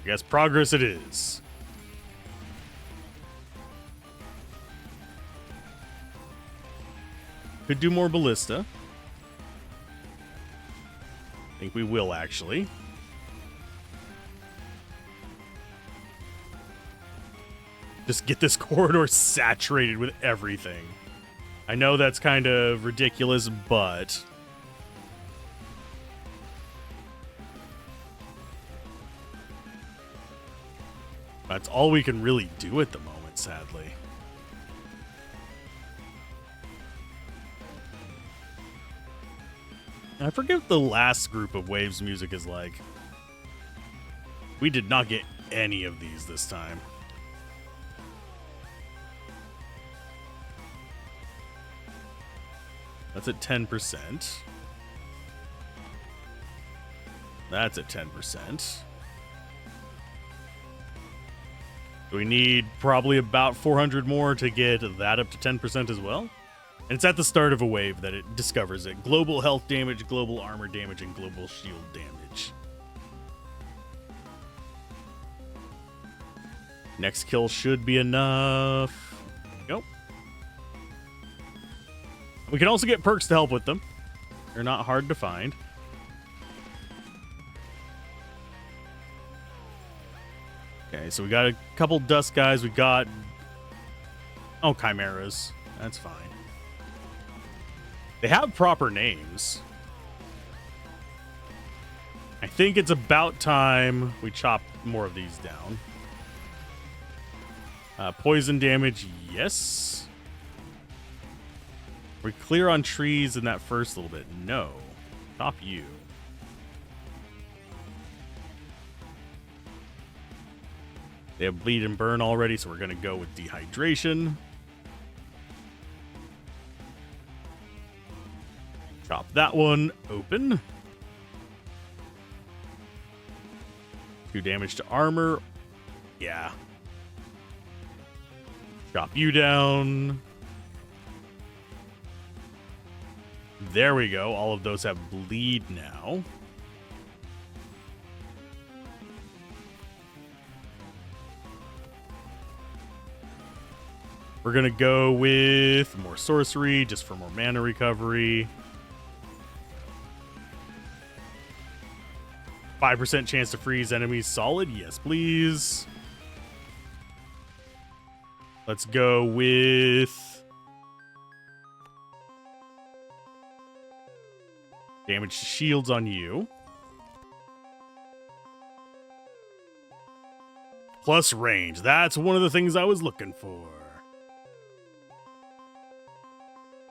I guess progress it is. Could do more ballista. I think we will, actually. Just get this corridor saturated with everything. I know that's kind of ridiculous, but that's all we can really do at the moment, sadly. I forget what the last group of waves music is like. We did not get any of these this time. That's at 10%. That's at 10%. So we need probably about 400 more to get that up to 10% as well. And it's at the start of a wave that it discovers it. Global health damage, global armor damage, and global shield damage. Next kill should be enough. Nope. We can also get perks to help with them. They're not hard to find. Okay, so we got a couple dust guys. We got... oh, chimeras. That's fine. They have proper names. I think it's about time we chop more of these down. Poison damage, yes. We clear on trees in that first little bit. No. Stop you. They have bleed and burn already, so we're going to go with dehydration. Chop that one open. 2 damage to armor. Yeah. Chop you down. There we go. All of those have bleed now. We're going to go with more sorcery just for more mana recovery. 5% chance to freeze enemies solid. Yes, please. Let's go with damage to shields on you. Plus range. That's one of the things I was looking for.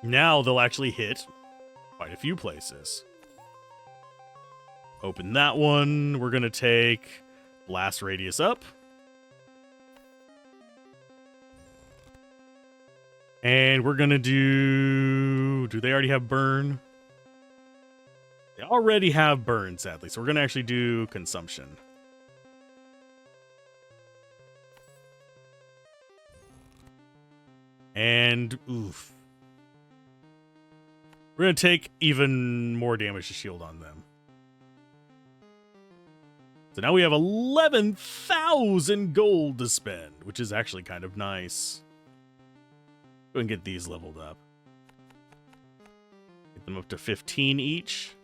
Now they'll actually hit quite a few places. Open that one. We're going to take blast radius up. And we're going to do they already have burn? They already have burn, sadly. So we're going to actually do consumption. And oof. We're going to take even more damage to shield on them. So now we have 11,000 gold to spend, which is actually kind of nice. Go and get these leveled up. Get them up to 15 each.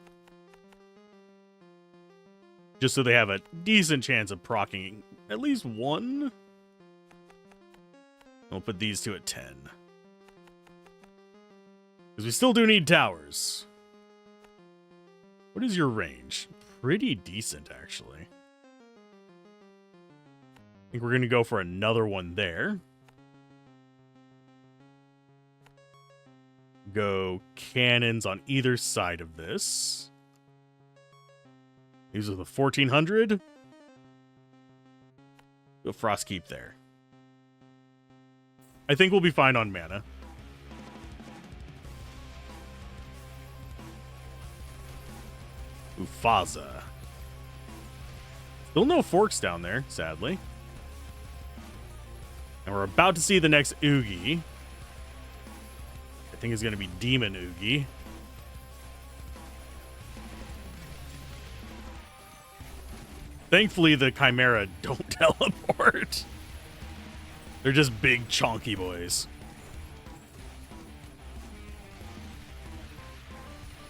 Just so they have a decent chance of proccing at least one. We'll put these two at 10. Because we still do need towers. What is your range? Pretty decent, actually. I think we're going to go for another one there. Go cannons on either side of this. These are the 1400. Go Frostkeep there. I think we'll be fine on mana. Ufasa. Still no forks down there, sadly. And we're about to see the next Oogie. I think it's going to be Demon Oogie. Thankfully, the Chimera don't teleport. They're just big, chonky boys.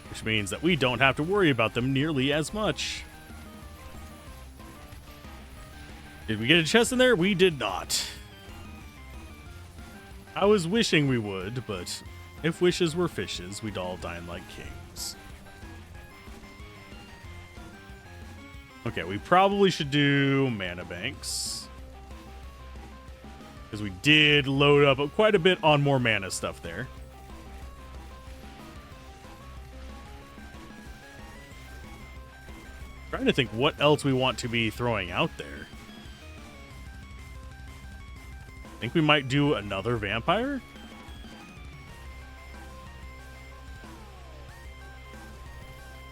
Which means that we don't have to worry about them nearly as much. Did we get a chest in there? We did not. I was wishing we would, but if wishes were fishes, we'd all dine like kings. Okay, we probably should do mana banks. Because we did load up quite a bit on more mana stuff there. Trying to think what else we want to be throwing out there. I think we might do another vampire.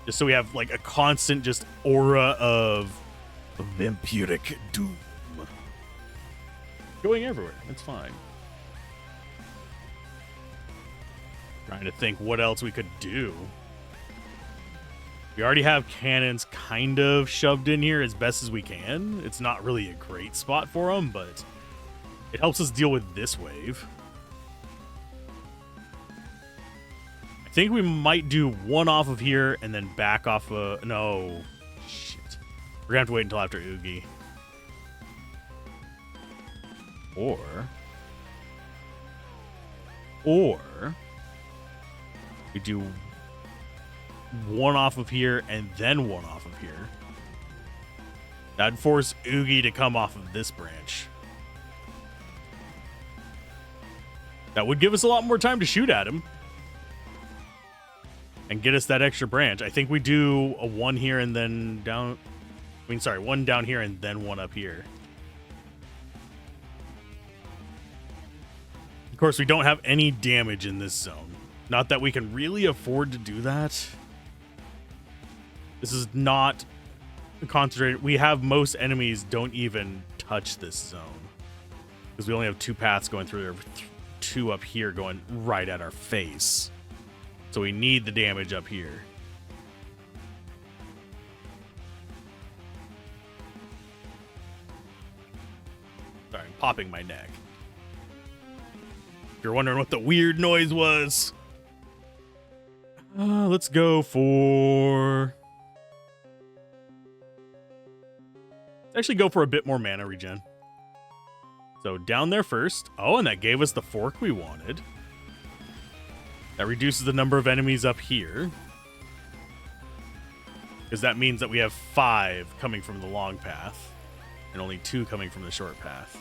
Just so we have like a constant just aura of vampiric doom going everywhere. That's fine. Trying to think what else we could do. We already have cannons kind of shoved in here as best as we can. It's not really a great spot for them, but it helps us deal with this wave. I think we might do one off of here and then back off of... No. Shit. We're going to have to wait until after Oogie. Or we do one off of here and then one off of here. That'd force Oogie to come off of this branch. That would give us a lot more time to shoot at him. And get us that extra branch. I think we do a one here and then down... I mean, sorry, one down here and then one up here. Of course, we don't have any damage in this zone. Not that we can really afford to do that. This is not concentrated. We have most enemies don't even touch this zone. Because we only have two paths going through there. Two up here going right at our face. So we need the damage up here. Sorry, I'm popping my neck. If you're wondering what the weird noise was. Let's go for... Let's actually go for a bit more mana regen. So down there first. Oh, and that gave us the fork we wanted. That reduces the number of enemies up here. Because that means that we have 5 coming from the long path. And only 2 coming from the short path.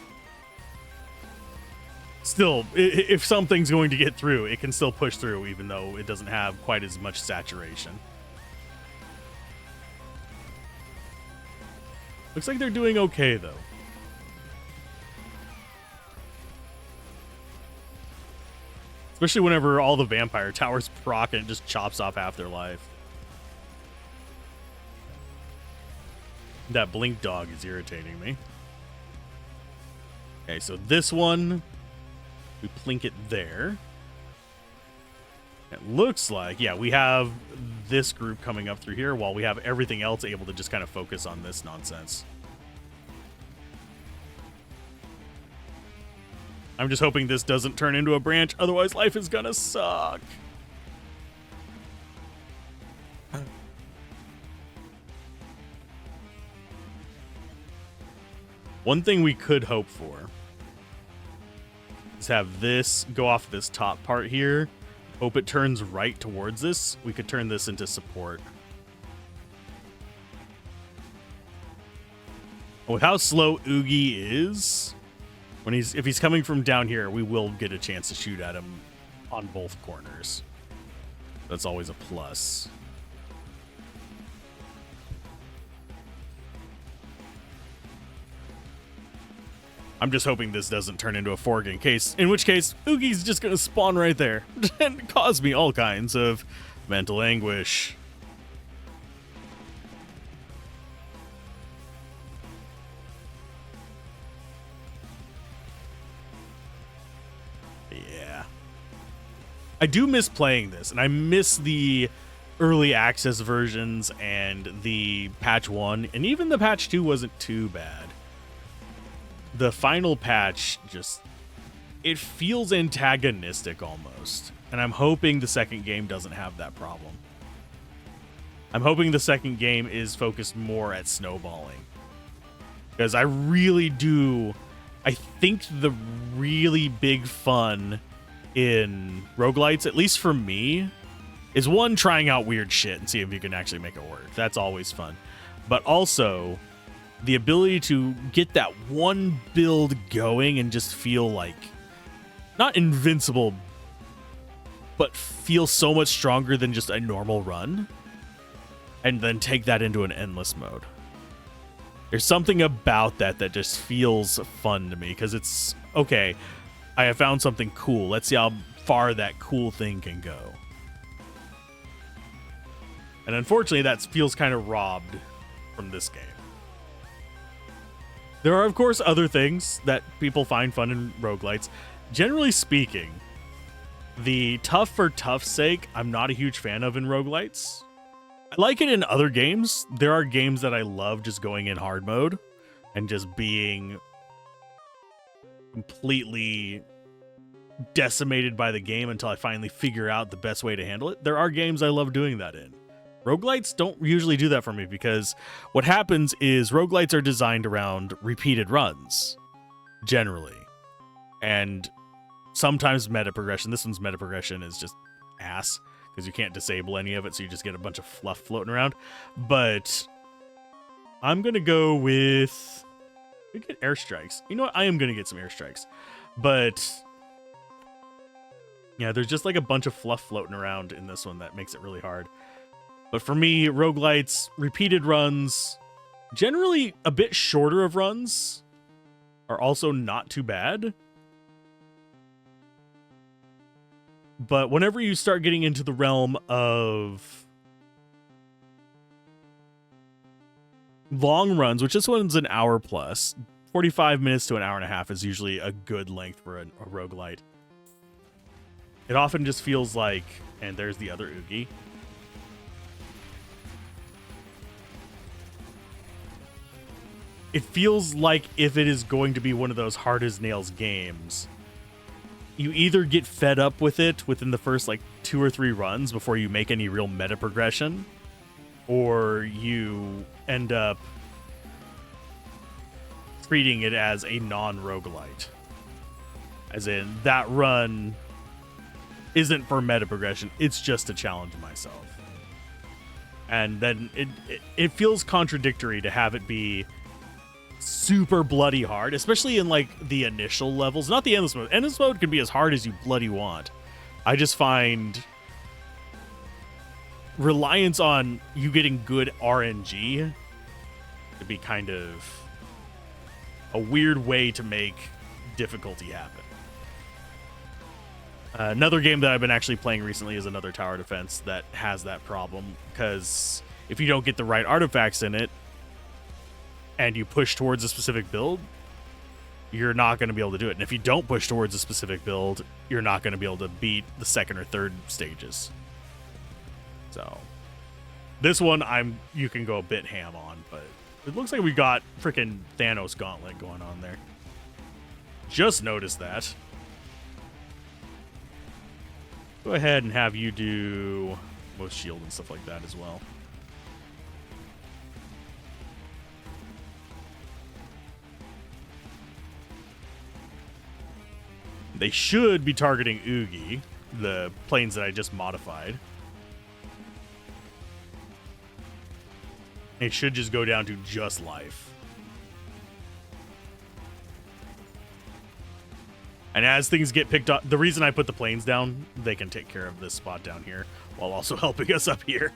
Still, if something's going to get through, it can still push through, even though it doesn't have quite as much saturation. Looks like they're doing okay, though. Especially whenever all the vampire towers proc and it just chops off half their life. That blink dog is irritating me. Okay, so this one... We plink it there. It looks like, yeah, we have this group coming up through here while we have everything else able to just kind of focus on this nonsense. I'm just hoping this doesn't turn into a branch, otherwise life is gonna suck. One thing we could hope for is have this go off this top part here. Hope it turns right towards this. We could turn this into support. With how slow Oogie is, if he's coming from down here, we will get a chance to shoot at him on both corners. That's always a plus. I'm just hoping this doesn't turn into a fork in which case Oogie's just going to spawn right there and cause me all kinds of mental anguish. Yeah. I do miss playing this, and I miss the early access versions and the patch 1, and even the patch 2 wasn't too bad. The final patch just, it feels antagonistic almost. And I'm hoping the second game doesn't have that problem. I'm hoping the second game is focused more at snowballing. Because I really do, I think the really big fun in roguelites, at least for me, is one, trying out weird shit and see if you can actually make it work. That's always fun. But also the ability to get that one build going and just feel like, not invincible, but feel so much stronger than just a normal run, and then take that into an endless mode. There's something about that that just feels fun to me, because it's, okay, I have found something cool. Let's see how far that cool thing can go. And unfortunately, that feels kind of robbed from this game. There are, of course, other things that people find fun in roguelites. Generally speaking, the tough for tough's sake, I'm not a huge fan of in roguelites. I like it in other games. There are games that I love just going in hard mode and just being completely decimated by the game until I finally figure out the best way to handle it. There are games I love doing that in. Roguelites don't usually do that for me, because what happens is roguelites are designed around repeated runs, generally. And sometimes meta progression. This one's meta progression is just ass, because you can't disable any of it, so you just get a bunch of fluff floating around. But I'm going to go with... We get airstrikes. You know what? I am going to get some airstrikes. But yeah, there's just like a bunch of fluff floating around in this one that makes it really hard. But for me, roguelites, repeated runs, generally a bit shorter of runs, are also not too bad. But whenever you start getting into the realm of long runs, which this one's an hour plus, 45 minutes to an hour and a half is usually a good length for a roguelite. It often just feels like, and there's the other Oogie. It feels like if it is going to be one of those hard as nails games, you either get fed up with it within the first like 2 or 3 runs before you make any real meta progression, or you end up treating it as a non-roguelite. As in, that run isn't for meta progression, it's just to challenge myself. And then it feels contradictory to have it be super bloody hard, especially in like the initial levels, not the endless mode. Endless mode can be as hard as you bloody want. I just find reliance on you getting good RNG to be kind of a weird way to make difficulty happen. Another game that I've been actually playing recently is another tower defense that has that problem, because if you don't get the right artifacts in it and you push towards a specific build, you're not going to be able to do it. And if you don't push towards a specific build, you're not going to be able to beat the second or third stages. So this one you can go a bit ham on, but it looks like we got freaking Thanos gauntlet going on there. Just noticed that. Go ahead and have you do most shield and stuff like that as well. They should be targeting Oogie, the planes that I just modified. It should just go down to just life. And as things get picked up, the reason I put the planes down, they can take care of this spot down here while also helping us up here.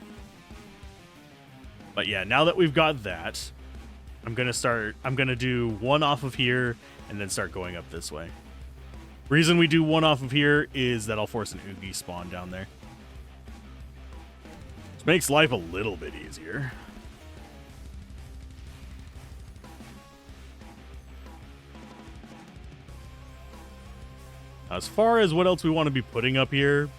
But yeah, now that we've got that, I'm going to do one off of here and then start going up this way. Reason we do one off of here is that I'll force an Oogie spawn down there. Which makes life a little bit easier. As far as what else we want to be putting up here,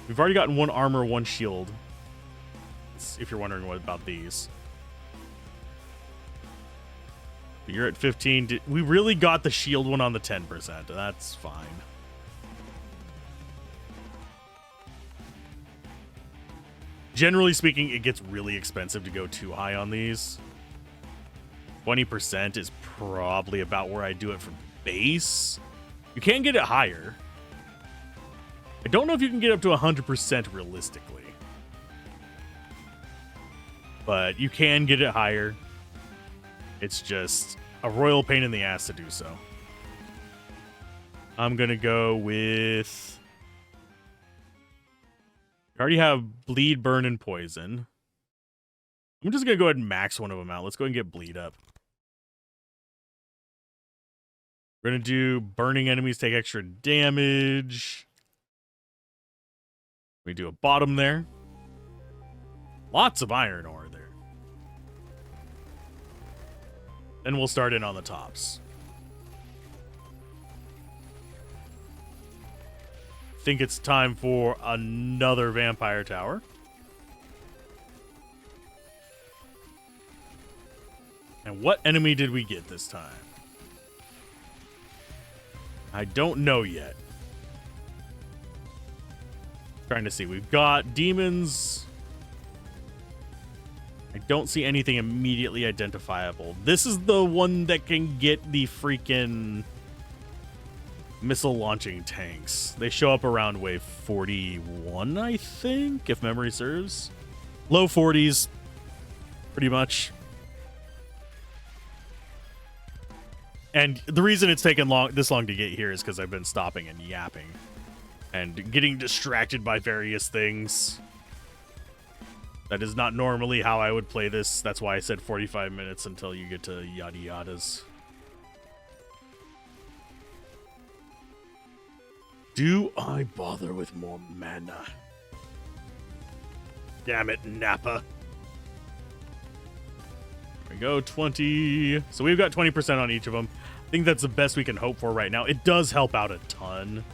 we've already gotten 1 armor, 1 shield. If you're wondering what about these. But you're at 15. We really got the shield one on the 10%. That's fine. Generally speaking, it gets really expensive to go too high on these. 20% is probably about where I do it for base. You can get it higher. I don't know if you can get up to 100% realistically. But you can get it higher. It's just a royal pain in the ass to do so. I'm going to go with... I already have bleed, burn, and poison. I'm just going to go ahead and max one of them out. Let's go ahead and get bleed up. We're going to do burning enemies take extra damage. We do a bottom there. Lots of iron ore there. Then we'll start in on the tops. Think it's time for another vampire tower. And what enemy did we get this time? I don't know yet. Trying to see. We've got demons. I don't see anything immediately identifiable. This is the one that can get the freaking missile launching tanks. They show up around wave 41, I think, if memory serves. Low 40s, pretty much. And the reason it's taken this long to get here is because I've been stopping and yapping and getting distracted by various things. That is not normally how I would play this. That's why I said 45 minutes until you get to yada yadas. Do I bother with more mana? Damn it, Nappa. There we go, 20. So we've got 20% on each of them. I think that's the best we can hope for right now. It does help out a ton,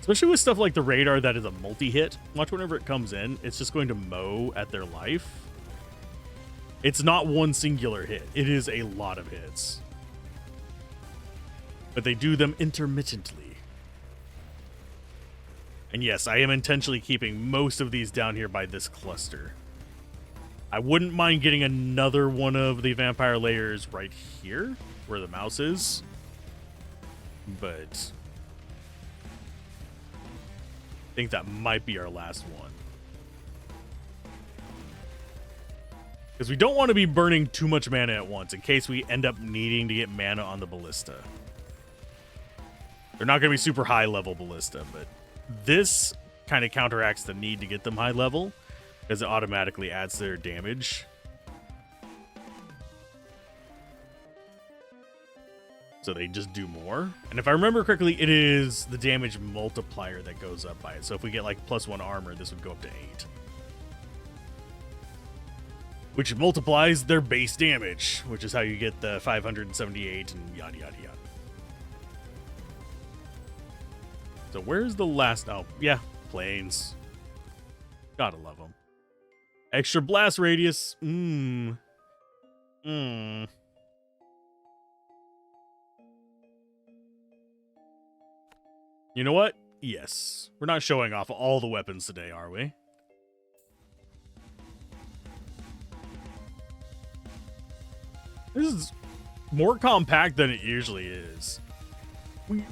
Especially with stuff like the radar that is a multi-hit. Watch whenever it comes in, it's just going to mow at their life. It's not one singular hit. It is a lot of hits. But they do them intermittently. And yes, I am intentionally keeping most of these down here by this cluster. I wouldn't mind getting another one of the vampire layers right here, where the mouse is. But I think that might be our last one. Because we don't want to be burning too much mana at once in case we end up needing to get mana on the ballista. They're not going to be super high level ballista, but this kind of counteracts the need to get them high level because it automatically adds their damage. So they just do more. And if I remember correctly, it is the damage multiplier that goes up by it. So if we get like +1 armor, this would go up to 8. Which multiplies their base damage, which is how you get the 578 and yada, yada, yada. So where's the last... Oh, yeah, planes. Gotta love them. Extra blast radius. You know what? Yes. We're not showing off all the weapons today, are we? This is more compact than it usually is.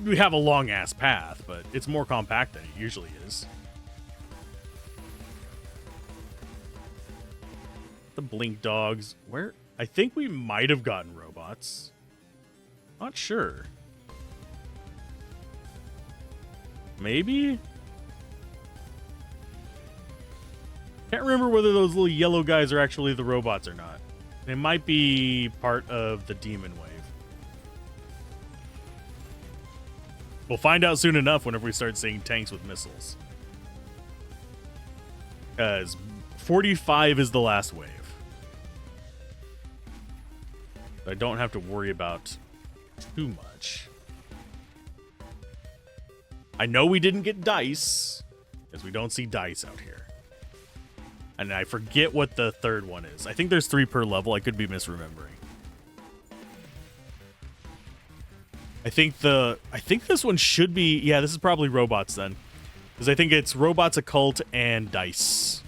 We have a long-ass path, but it's more compact than it usually is. The blink dogs. Where? I think we might have gotten robots. Not sure. Maybe? Can't remember whether those little yellow guys are actually the robots or not. They might be part of the demon wave. We'll find out soon enough whenever we start seeing tanks with missiles. Because 45 is the last wave. I don't have to worry about too much. I know we didn't get dice, because we don't see dice out here. And I forget what the third one is. I think there's 3 per level. I could be misremembering. I think this one should be... Yeah, this is probably robots then. Because I think it's robots, occult, and dice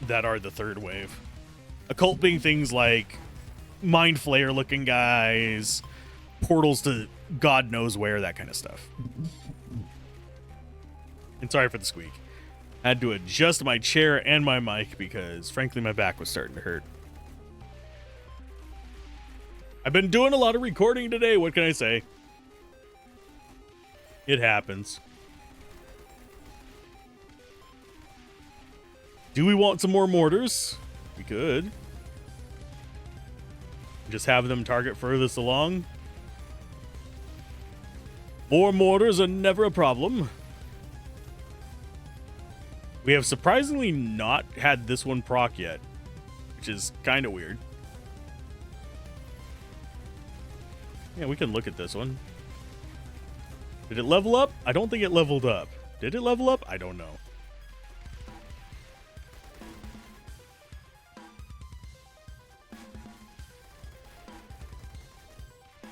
that are the third wave. Occult being things like Mind Flayer looking guys, portals to God knows where, that kind of stuff. And sorry for the squeak. I had to adjust my chair and my mic because, frankly, my back was starting to hurt. I've been doing a lot of recording today. What can I say? It happens. Do we want some more mortars? We could. Just have them target furthest along. 4 mortars are never a problem. We have surprisingly not had this one proc yet, which is kind of weird. Yeah, we can look at this one. Did it level up? I don't think it leveled up. Did it level up? I don't know.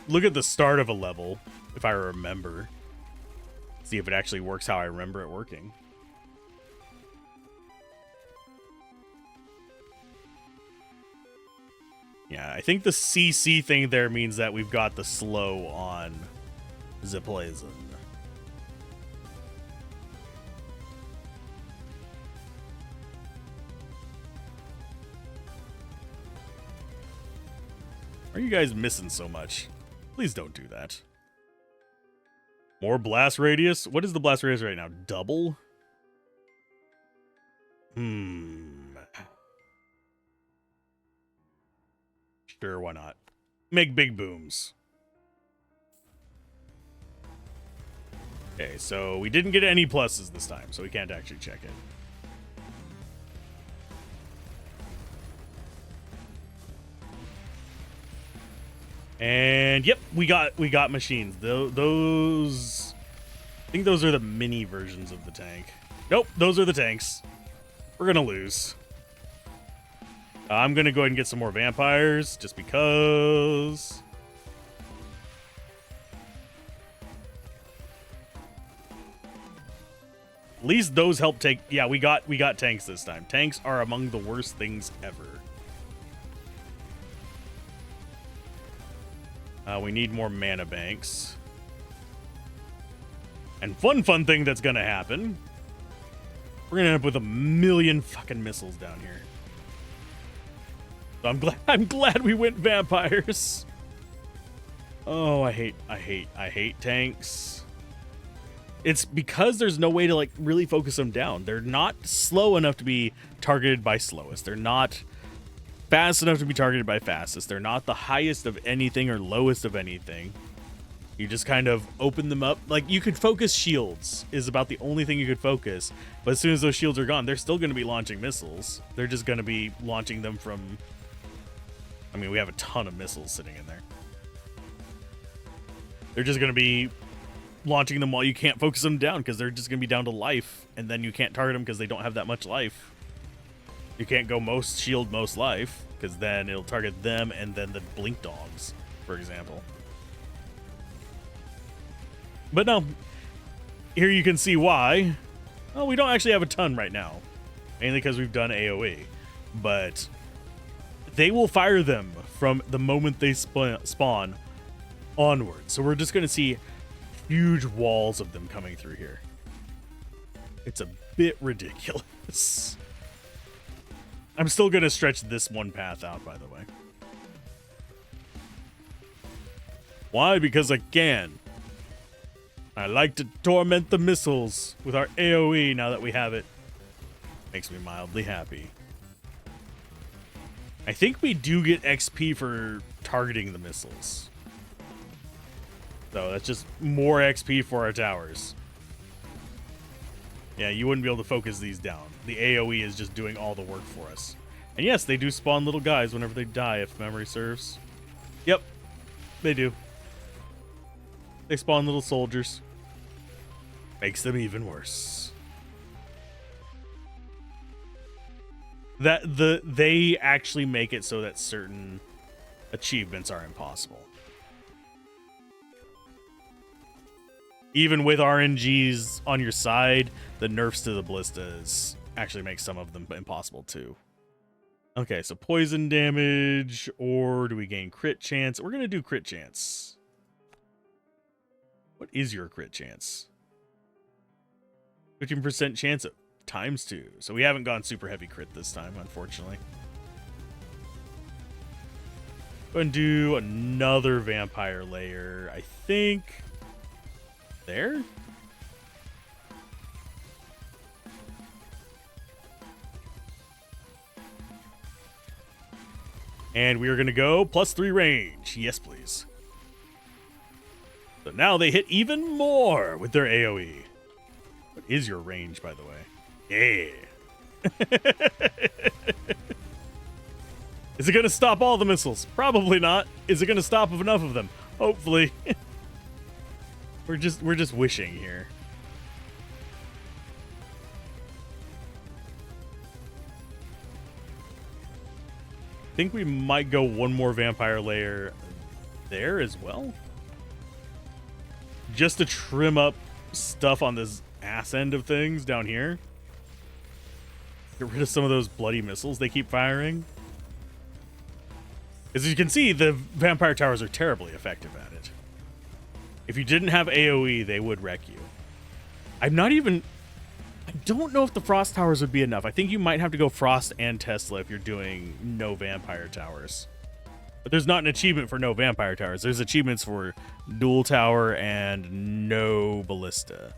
Look at the start of a level, if I remember. See if it actually works how I remember it working. Yeah, I think the CC thing there means that we've got the slow on Ziplazon. Are you guys missing so much? Please don't do that. More blast radius? What is the blast radius right now? Double? Sure, why not? Make big booms. Okay, so we didn't get any pluses this time, so we can't actually check it. And yep, we got machines. Those, I think those are the mini versions of the tank. Nope, those are the tanks. We're gonna lose. I'm gonna go ahead and get some more vampires just because. At least those help take. Yeah, we got tanks this time. Tanks are among the worst things ever. We need more mana banks. And fun thing that's gonna happen. We're gonna end up with 1,000,000 fucking missiles down here. So I'm glad we went vampires. Oh, I hate tanks. It's because there's no way to like really focus them down. They're not slow enough to be targeted by slowest. They're not fast enough to be targeted by fastest. They're not the highest of anything or lowest of anything. You just kind of open them up. Like, you could focus shields is about the only thing you could focus. But as soon as those shields are gone, they're still going to be launching missiles. They're just going to be launching them from... I mean, we have a ton of missiles sitting in there. They're just going to be launching them while you can't focus them down because they're just going to be down to life. And then you can't target them because they don't have that much life. You can't go most shield, most life, because then it'll target them and then the blink dogs, for example. But no, here you can see why. Well, we don't actually have a ton right now, mainly because we've done AoE. But they will fire them from the moment they spawn onward. So we're just going to see huge walls of them coming through here. It's a bit ridiculous. I'm still going to stretch this one path out, by the way. Why? Because I can. I like to torment the missiles with our AoE now that we have it. Makes me mildly happy. I think we do get XP for targeting the missiles. So that's just more XP for our towers. Yeah, you wouldn't be able to focus these down. The AoE is just doing all the work for us. And yes, they do spawn little guys whenever they die, if memory serves. Yep, they do. They spawn little soldiers. Makes them even worse. They actually make it so that certain achievements are impossible. Even with RNGs on your side, the nerfs to the ballistas actually make some of them impossible too. Okay, so poison damage, or do we gain crit chance? We're going to do crit chance. What is your crit chance? 15% chance of ×2. So we haven't gone super heavy crit this time, unfortunately. Go ahead and do another vampire layer, I think. There? And we are going to go +3 range. Yes, please. So now they hit even more with their AoE. What is your range, by the way? Yeah. Is it going to stop all the missiles? Probably not. Is it going to stop enough of them? Hopefully. We're just wishing here. I think we might go one more vampire layer there as well. Just to trim up stuff on this ass end of things down here. Get rid of some of those bloody missiles they keep firing. As you can see, the vampire towers are terribly effective at it. If you didn't have AoE, they would wreck you. I don't know if the frost towers would be enough. I think you might have to go frost and Tesla if you're doing no vampire towers. But there's not an achievement for no vampire towers. There's achievements for dual tower and no ballista.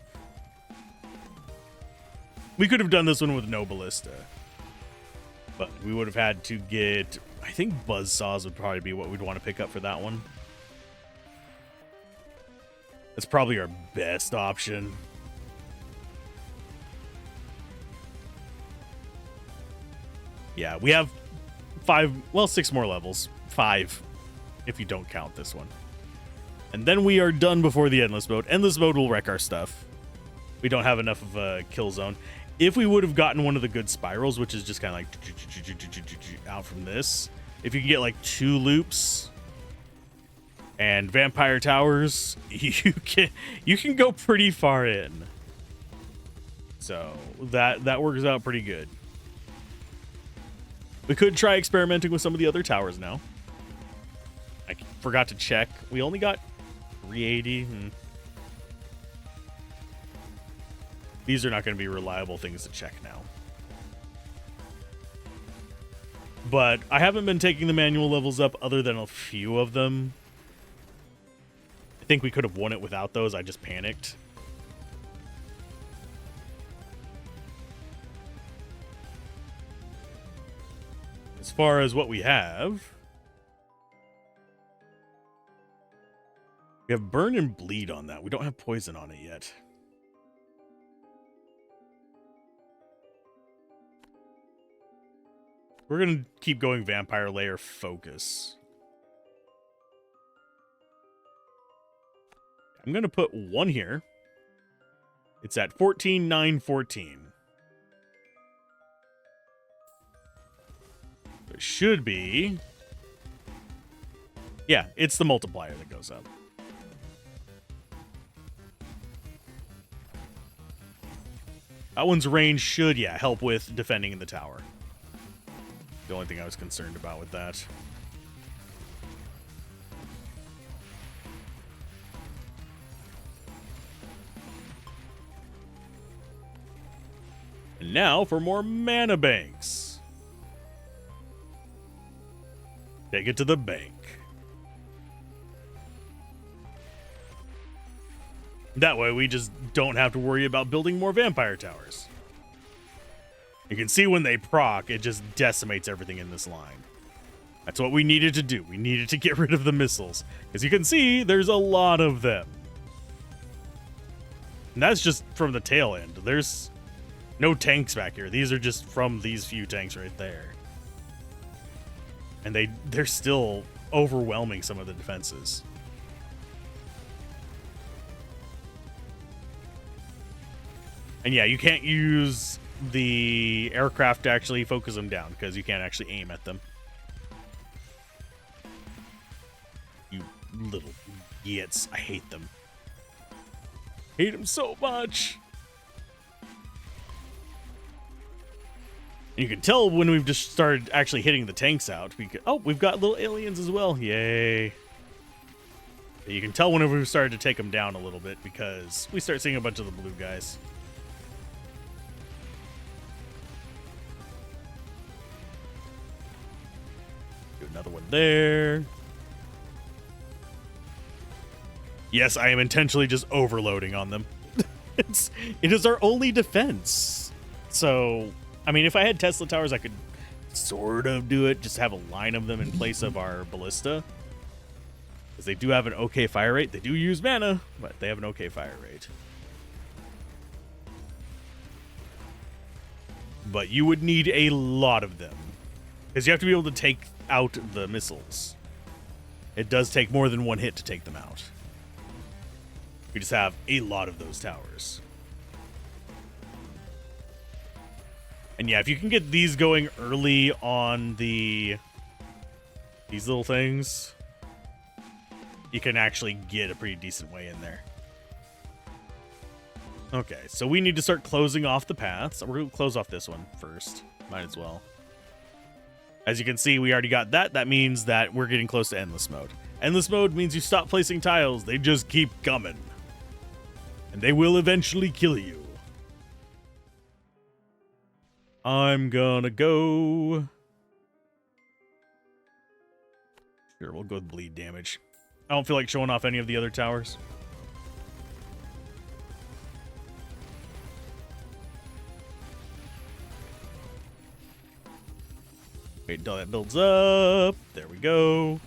We could have done this one with no ballista. But we would have had to get... I think buzzsaws would probably be what we'd want to pick up for that one. That's probably our best option. Yeah, we have 6 more levels. 5. if you don't count this one. And then we are done before the endless mode. Endless mode will wreck our stuff. We don't have enough of a kill zone. If we would have gotten one of the good spirals, which is just kind of like out from this, if you can get like 2 loops and vampire towers, you can go pretty far in. So that works out pretty good. We could try experimenting with some of the other towers now. I forgot to check. We only got 380. These are not going to be reliable things to check now. But I haven't been taking the manual levels up other than a few of them. I think we could have won it without those. I just panicked. As far as what we have, we have burn and bleed on that. We don't have poison on it yet. We're going to keep going vampire layer focus. I'm going to put 1 here. It's at 14, 9, 14. It should be... Yeah, it's the multiplier that goes up. That one's range should, yeah, help with defending the tower. The only thing I was concerned about with that. And now for more mana banks. Take it to the bank. That way we just don't have to worry about building more vampire towers. You can see when they proc, it just decimates everything in this line. That's what we needed to do. We needed to get rid of the missiles. As you can see, there's a lot of them. And that's just from the tail end. There's no tanks back here. These are just from these few tanks right there. And they're still overwhelming some of the defenses. And yeah, you can't use the aircraft to actually focus them down because you can't actually aim at them. You little yits. I hate them. Hate them so much. And you can tell when we've just started actually hitting the tanks out. Oh, we've got little aliens as well. Yay. You can tell whenever we've started to take them down a little bit because we start seeing a bunch of the blue guys. Do another one there. Yes, I am intentionally just overloading on them. It is our only defense. So, I mean, if I had Tesla towers, I could sort of do it. Just have a line of them in place of our ballista. Because they do have an okay fire rate. They do use mana, but they have an okay fire rate. But you would need a lot of them. Because you have to be able to take out the missiles. It does take more than one hit to take them out. We just have a lot of those towers. And yeah, if you can get these going early on these little things, you can actually get a pretty decent way in there. Okay, so we need to start closing off the paths. We're going to close off this one first. Might as well. As you can see, we already got that. That means that we're getting close to endless mode. Endless mode means you stop placing tiles. They just keep coming. And they will eventually kill you. I'm gonna go... Sure, we'll go with bleed damage. I don't feel like showing off any of the other towers. Wait until that builds up. There we go.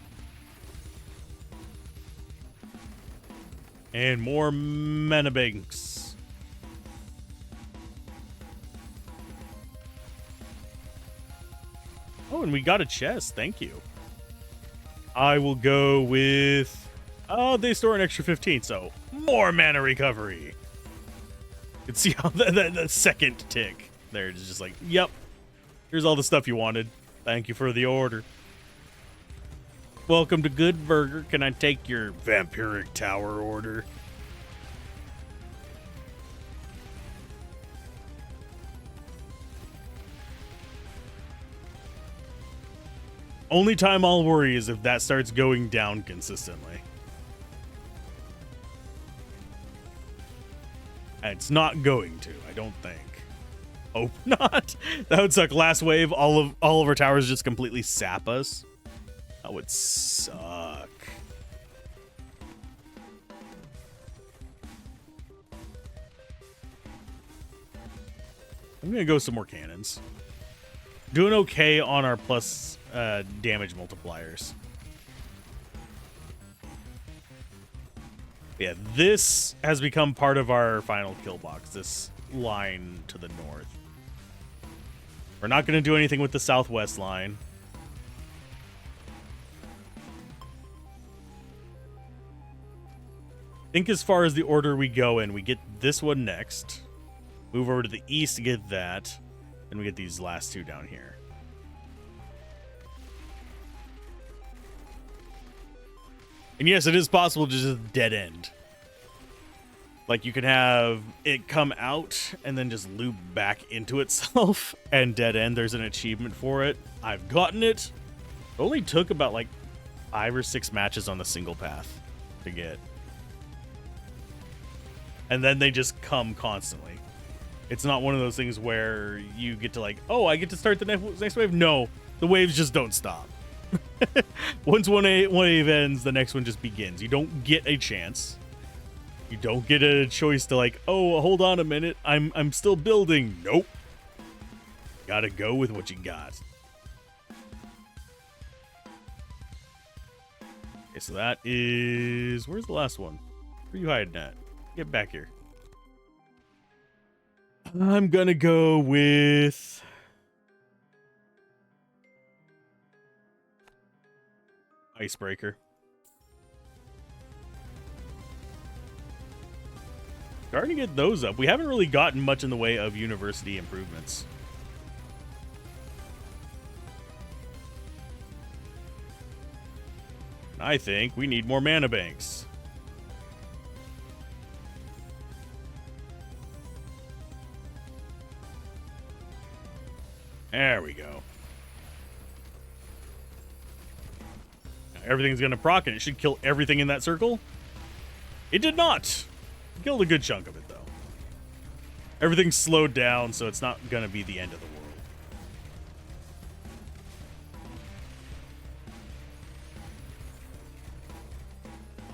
And more mana banks. Oh, and we got a chest. Thank you. I will go with... Oh, they store an extra 15, so more mana recovery. You can see how the second tick there is just like, yep, here's all the stuff you wanted. Thank you for the order. Welcome to Good Burger. Can I take your vampiric tower order? Only time I'll worry is if that starts going down consistently. And it's not going to, I don't think. Hope not. That would suck. Last wave, all of our towers just completely sap us. That would suck. I'm gonna go some more cannons. Doing okay on our plus damage multipliers. Yeah, this has become part of our final kill box, this line to the north. We're not going to do anything with the southwest line. I think as far as the order we go in, we get this one next. Move over to the east to get that. Then we get these last two down here. And yes, it is possible to just dead end. Like you can have it come out and then just loop back into itself and dead end. There's an achievement for it. I've gotten it. It only took about like 5 or 6 matches on the single path to get. And then they just come constantly. It's not one of those things where you get to like, oh, I get to start the next wave. No, the waves just don't stop. Once one wave ends, the next one just begins. You don't get a chance. You don't get a choice to like, oh, hold on a minute. I'm still building. Nope. Gotta go with what you got. Okay, so that is... Where's the last one? Where are you hiding at? Get back here. I'm gonna go with... Icebreaker. Starting to get those up. We haven't really gotten much in the way of university improvements. I think we need more mana banks. There we go. Everything's going to proc, and it should kill everything in that circle. It did not. It killed a good chunk of it, though. Everything's slowed down, so it's not going to be the end of the world.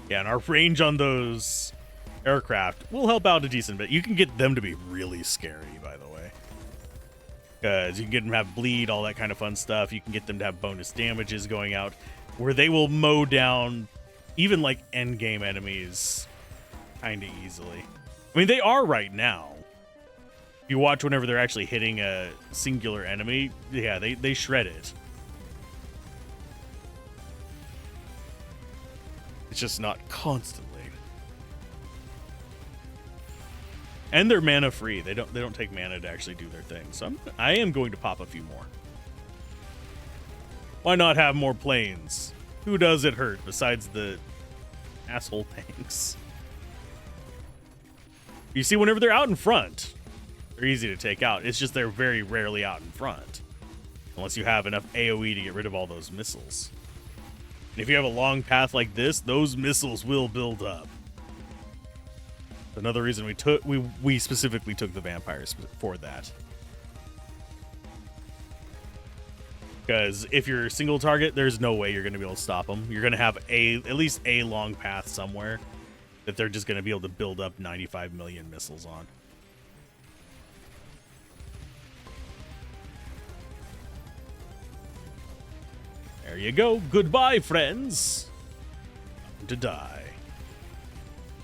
Yeah, and our range on those aircraft will help out a decent bit. You can get them to be really scary, by the way. Because you can get them to have bleed, all that kind of fun stuff. You can get them to have bonus damages going out, where they will mow down even like endgame enemies kind of easily. I mean, they are right now. If you watch whenever they're actually hitting a singular enemy, yeah, they shred it. It's just not constantly. And they're mana free. They don't take mana to actually do their thing. So I am going to pop a few more. Why not have more planes? Who does it hurt besides the asshole tanks? You see, whenever they're out in front, they're easy to take out. It's just they're very rarely out in front. Unless you have enough AoE to get rid of all those missiles. And if you have a long path like this, those missiles will build up. Another reason we specifically took the vampires for that. Because if you're single target, there's no way you're going to be able to stop them. You're going to have at least a long path somewhere that they're just going to be able to build up 95 million missiles on. There you go. Goodbye, friends. Time to die.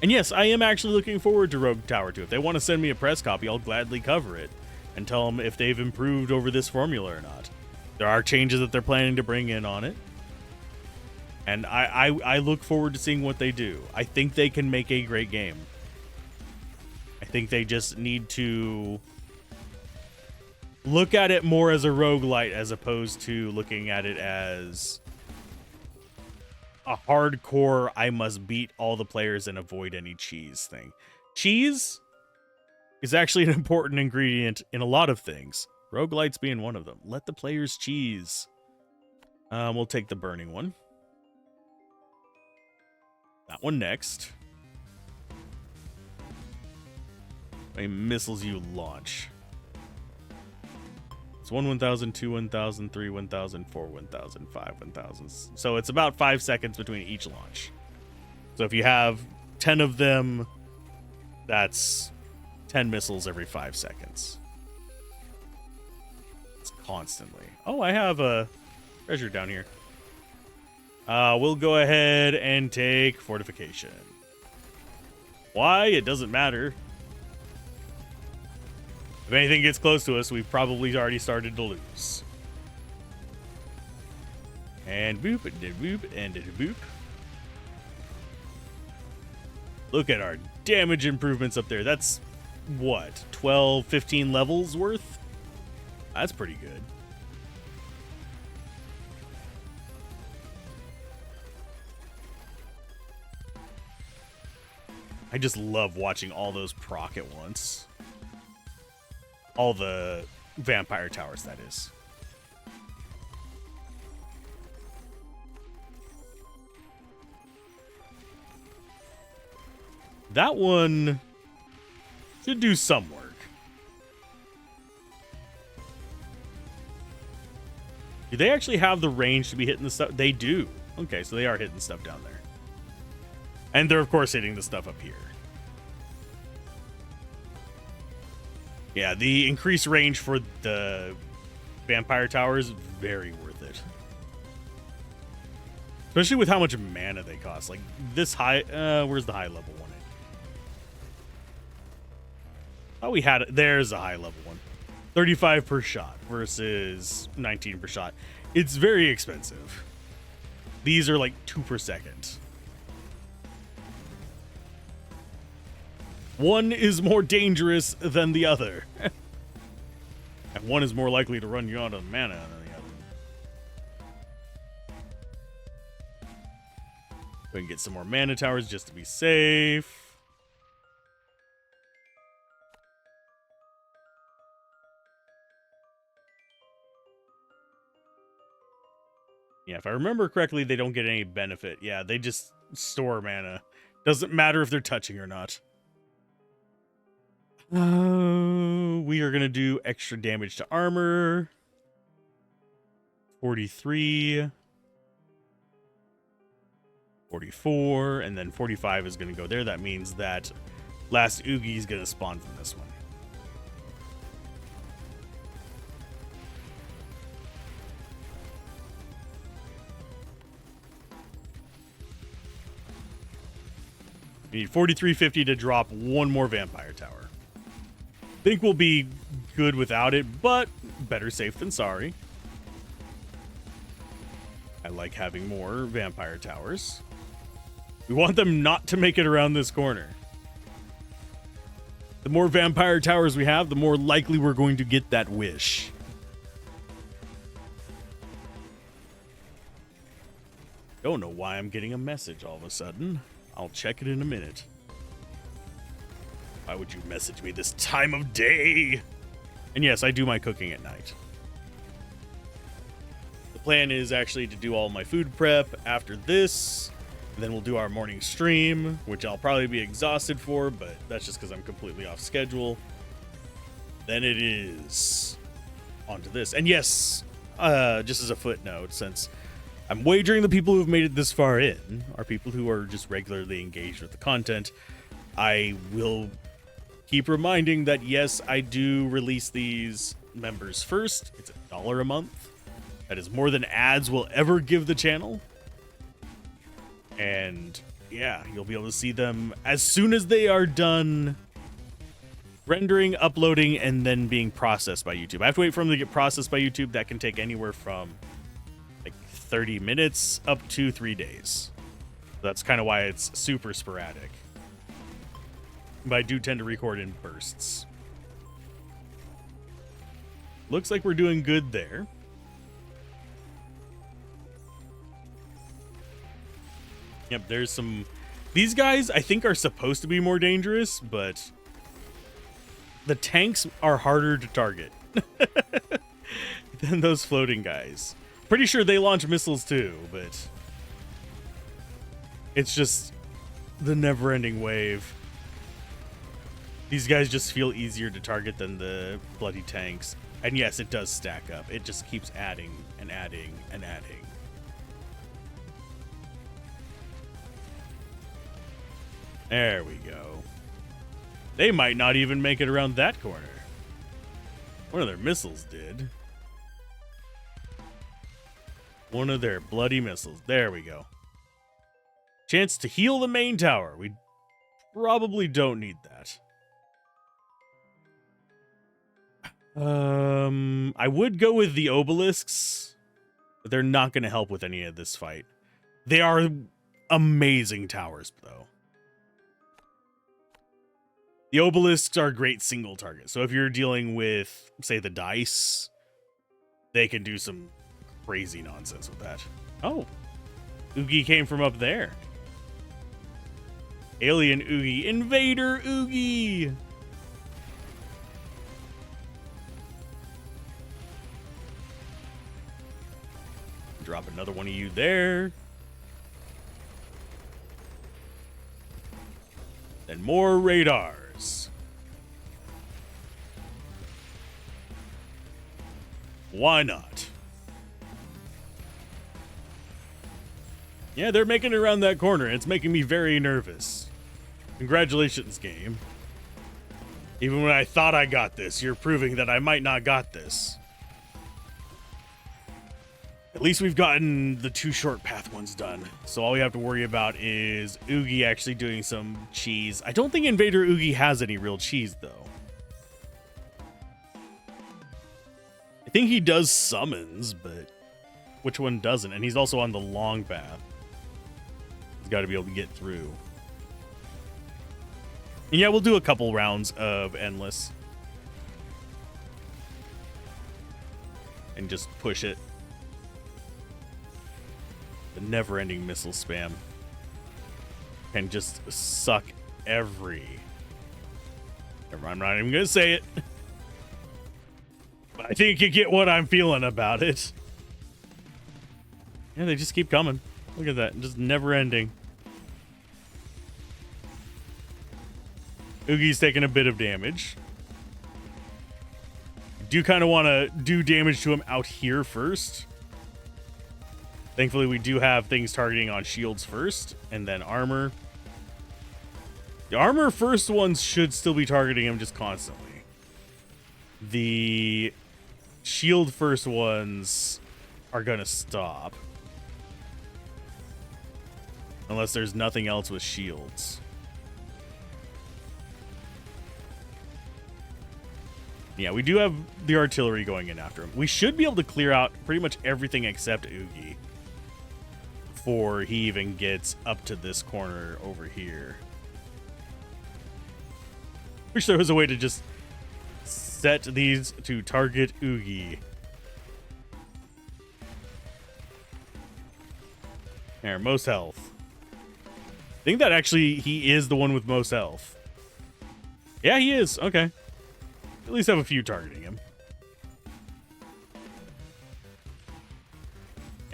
And yes, I am actually looking forward to Rogue Tower 2. If they want to send me a press copy, I'll gladly cover it and tell them if they've improved over this formula or not. There are changes that they're planning to bring in on it. And I look forward to seeing what they do. I think they can make a great game. I think they just need to look at it more as a roguelite as opposed to looking at it as a hardcore, I must beat all the players and avoid any cheese thing. Cheese is actually an important ingredient in a lot of things. Roguelites being one of them. Let the players cheese. We'll take the burning one. That one next. How many missiles you launch? It's 1, 1,000, 2, 1,000, 3, 1,000, 4, 1,000, 5, 1,000. So it's about 5 seconds between each launch. So if you have 10 of them, that's 10 missiles every 5 seconds. It's constantly. Oh, I have a treasure down here. We'll go ahead and take fortification. Why? It doesn't matter. If anything gets close to us, we've probably already started to lose. And boop, and boop, and boop. Look at our damage improvements up there. That's, what, 12, 15 levels worth? That's pretty good. I just love watching all those proc at once. All the vampire towers, that is. That one should do some work. Do they actually have the range to be hitting the stuff? They do. Okay, so they are hitting stuff down there. And they're, of course, hitting the stuff up here. Yeah, the increased range for the vampire towers, very worth it. Especially with how much mana they cost. Like, this high... where's the high level one? Oh, we had it. There's a high level one. 35 per shot versus 19 per shot. It's very expensive. These are like 2 per second. One is more dangerous than the other. And one is more likely to run you out of mana than the other. We can get some more mana towers just to be safe. Yeah, if I remember correctly, they don't get any benefit. Yeah, they just store mana. Doesn't matter if they're touching or not. We are going to do extra damage to armor. 43. 44. And then 45 is going to go there. That means that last Oogie is going to spawn from this one. We need 4350 to drop one more vampire tower. Think we'll be good without it, but better safe than sorry. I like having more vampire towers. We want them not to make it around this corner. The more vampire towers we have, the more likely we're going to get that wish. Don't know why I'm getting a message all of a sudden. I'll check it in a minute. Why would you message me this time of day? And yes, I do my cooking at night. The plan is actually to do all my food prep after this. And then we'll do our morning stream, which I'll probably be exhausted for, but that's just because I'm completely off schedule. Then it is onto this. And yes, just as a footnote, since I'm wagering the people who've made it this far in are people who are just regularly engaged with the content, I will keep reminding that, yes, I do release these members first. It's $1 a month. That is more than ads will ever give the channel. And yeah, you'll be able to see them as soon as they are done rendering, uploading, and then being processed by YouTube. I have to wait for them to get processed by YouTube. That can take anywhere from like 30 minutes up to 3 days. That's kind of why it's super sporadic. But I do tend to record in bursts. Looks like we're doing good there. Yep, there's some... These guys, I think, are supposed to be more dangerous, but the tanks are harder to target than those floating guys. Pretty sure they launch missiles too, but it's just the never-ending wave. These guys just feel easier to target than the bloody tanks. And yes, it does stack up. It just keeps adding and adding and adding. There we go. They might not even make it around that corner. One of their missiles did. One of their bloody missiles. There we go. Chance to heal the main tower. We probably don't need that. I would go with the obelisks, but they're not going to help with any of this fight. They are amazing towers, though. The obelisks are a great single target. So if you're dealing with, say, the dice, they can do some crazy nonsense with that. Oh, Oogie came from up there. Alien Oogie. Invader Oogie. Drop another one of you there. And more radars. Why not? Yeah, they're making it around that corner. It's making me very nervous. Congratulations, game. Even when I thought I got this, you're proving that I might not got this. At least we've gotten the 2 short path ones done. So all we have to worry about is Oogie actually doing some cheese. I don't think Invader Oogie has any real cheese, though. I think he does summons, but which one doesn't? And he's also on the long path. He's got to be able to get through. And yeah, we'll do a couple rounds of Endless. And just push it. The never-ending missile spam can just suck every... Never mind, I'm not even going to say it. But I think you get what I'm feeling about it. Yeah, they just keep coming. Look at that. Just never-ending. Oogie's taking a bit of damage. Do kind of want to do damage to him out here first. Thankfully, we do have things targeting on shields first, and then armor. The armor first ones should still be targeting him just constantly. The shield first ones are going to stop. Unless there's nothing else with shields. Yeah, we do have the artillery going in after him. We should be able to clear out pretty much everything except Oogie before he even gets up to this corner over here. Wish there was a way to just set these to target Oogie. There, most health. I think that actually he is the one with most health. Yeah, he is. Okay. At least have a few targeting him.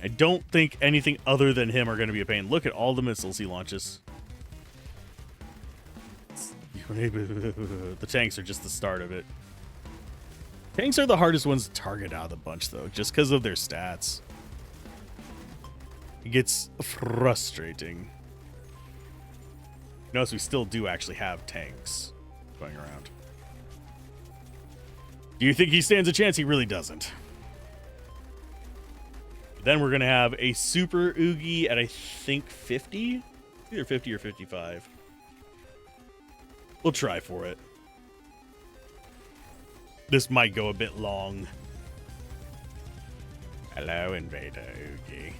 I don't think anything other than him are going to be a pain. Look at all the missiles he launches. The tanks are just the start of it. Tanks are the hardest ones to target out of the bunch, though, just because of their stats. It gets frustrating. Notice we still do actually have tanks going around. Do you think he stands a chance? He really doesn't. Then we're going to have a Super Oogie at, I think, 50? Either 50 or 55. We'll try for it. This might go a bit long. Hello, Invader Oogie.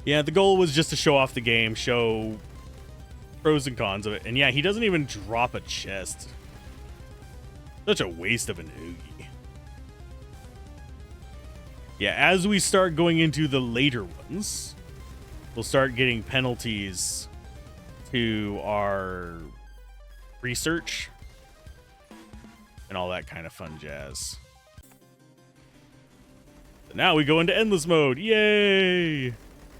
Yeah, the goal was just to show off the game, show pros and cons of it. And yeah, he doesn't even drop a chest. Such a waste of an Oogie. Yeah, as we start going into the later ones, we'll start getting penalties to our research and all that kind of fun jazz. So now we go into endless mode. Yay!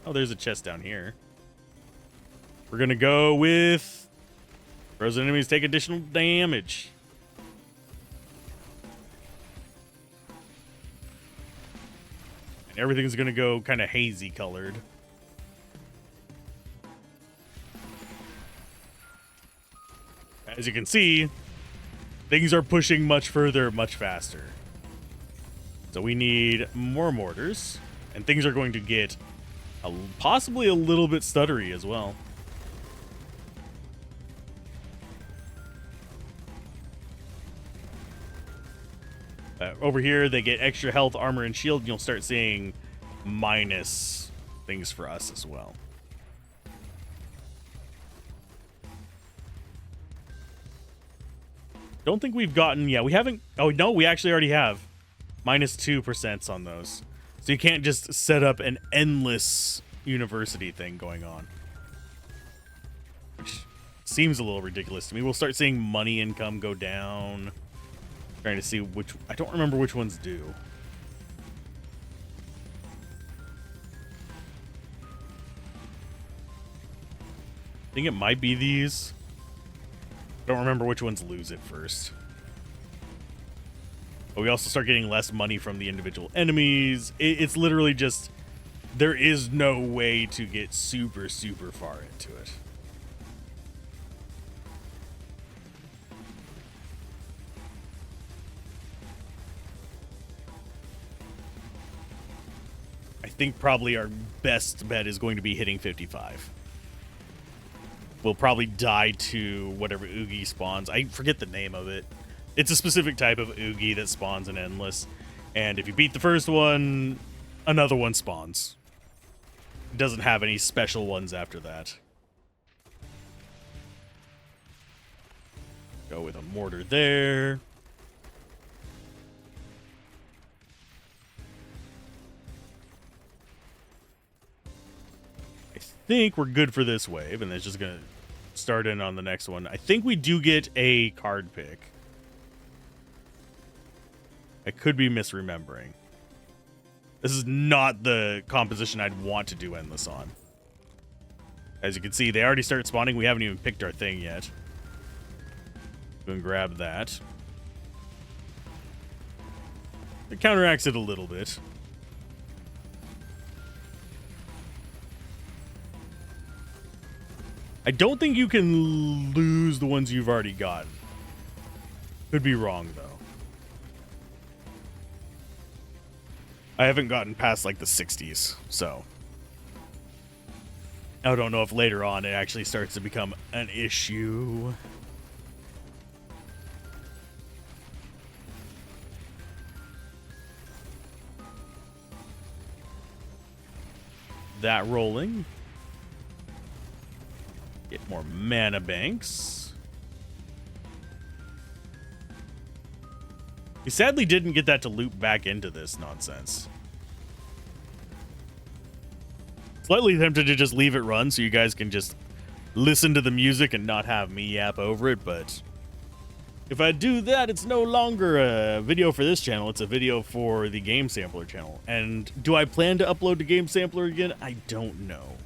Oh, there's a chest down here. We're gonna go with frozen enemies take additional damage. And everything's gonna go kind of hazy colored. As you can see, things are pushing much further, much faster. So we need more mortars, and things are going to get possibly a little bit stuttery as well. Over here, they get extra health, armor, and shield, and you'll start seeing minus things for us as well. Don't think we've gotten... Yeah, we haven't... Oh, no, we actually already have. Minus 2% on those. So you can't just set up an endless university thing going on. Which seems a little ridiculous to me. We'll start seeing money income go down. Trying to see which... I don't remember which ones do. I think it might be these. I don't remember which ones lose it first. But we also start getting less money from the individual enemies. It's literally just... There is no way to get super, super far into it. I think probably our best bet is going to be hitting 55. We'll probably die to whatever Oogie spawns. I forget the name of it. It's a specific type of Oogie that spawns in Endless. And if you beat the first one, another one spawns. It doesn't have any special ones after that. Go with a mortar there. I think we're good for this wave, and it's just going to start in on the next one. I think we do get a card pick. I could be misremembering. This is not the composition I'd want to do Endless on. As you can see, they already started spawning. We haven't even picked our thing yet. Go and grab that. It counteracts it a little bit. I don't think you can lose the ones you've already gotten. Could be wrong, though. I haven't gotten past, like, the 60s, so... I don't know if later on it actually starts to become an issue. That rolling. Get more mana banks. We sadly didn't get that to loop back into this nonsense. Slightly tempted to just leave it run so you guys can just listen to the music and not have me yap over it, but if I do that, it's no longer a video for this channel, it's a video for the Game Sampler channel. And do I plan to upload to Game Sampler again? I don't know.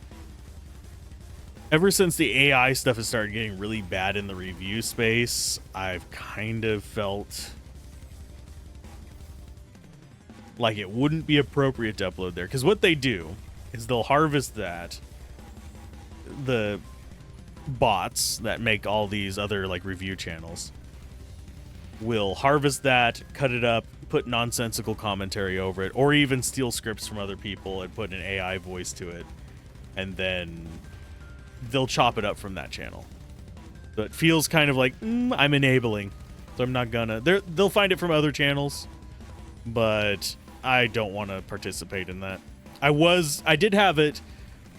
Ever since the AI stuff has started getting really bad in the review space, I've kind of felt like it wouldn't be appropriate to upload there. Because what they do is they'll harvest that. The bots that make all these other like review channels will harvest that, cut it up, put nonsensical commentary over it, or even steal scripts from other people and put an AI voice to it. And then they'll chop it up from that channel. So it feels kind of like, I'm enabling. So I'm not gonna... They'll find it from other channels. But I don't want to participate in that. I did have it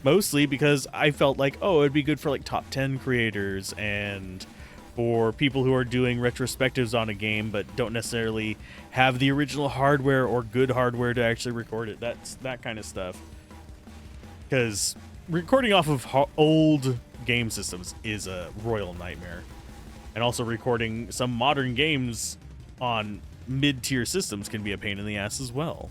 mostly because I felt like, oh, it'd be good for like top 10 creators and for people who are doing retrospectives on a game but don't necessarily have the original hardware or good hardware to actually record it. That's that kind of stuff. Because recording off of old game systems is a royal nightmare. And also recording some modern games on mid-tier systems can be a pain in the ass as well.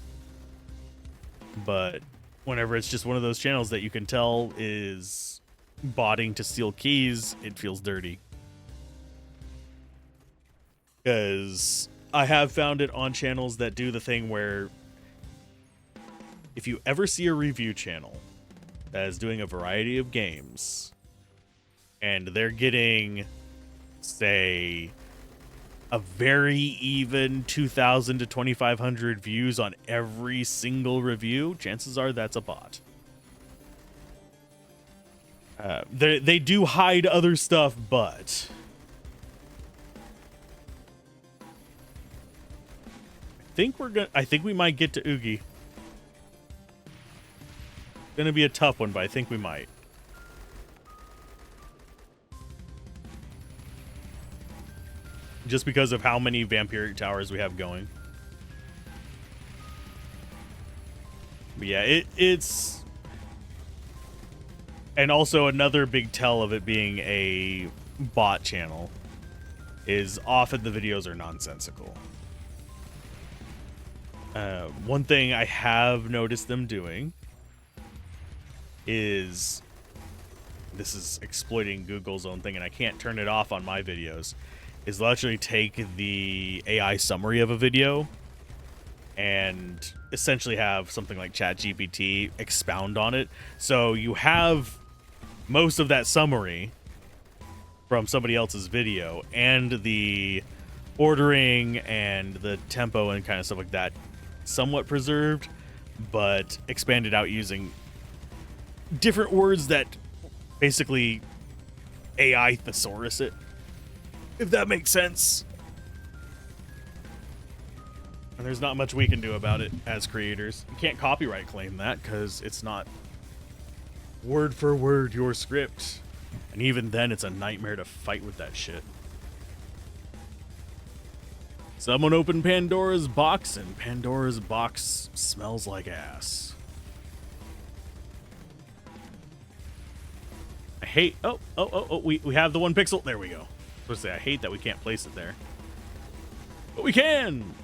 But whenever it's just one of those channels that you can tell is botting to steal keys, it feels dirty. Because I have found it on channels that do the thing where if you ever see a review channel that is doing a variety of games and they're getting, say, a very even 2,000 to 2,500 views on every single review, chances are that's a bot. They do hide other stuff, but I think we might get to Oogie. Gonna be a tough one, but I think we might. Just because of how many vampiric towers we have going. But yeah, it's... And also another big tell of it being a bot channel is often the videos are nonsensical. One thing I have noticed them doing is... This is exploiting Google's own thing, and I can't turn it off on my videos. Is they'll actually take the AI summary of a video and essentially have something like ChatGPT expound on it. So you have most of that summary from somebody else's video and the ordering and the tempo and kind of stuff like that somewhat preserved, but expanded out using different words that basically AI thesaurus it. If that makes sense. And there's not much we can do about it as creators. You can't copyright claim that because it's not word for word your script. And even then, it's a nightmare to fight with that shit. Someone opened Pandora's box, and Pandora's box smells like ass. I hate... Oh, we have the 1 pixel. There we go. I was supposed to say, I hate that we can't place it there. But we can!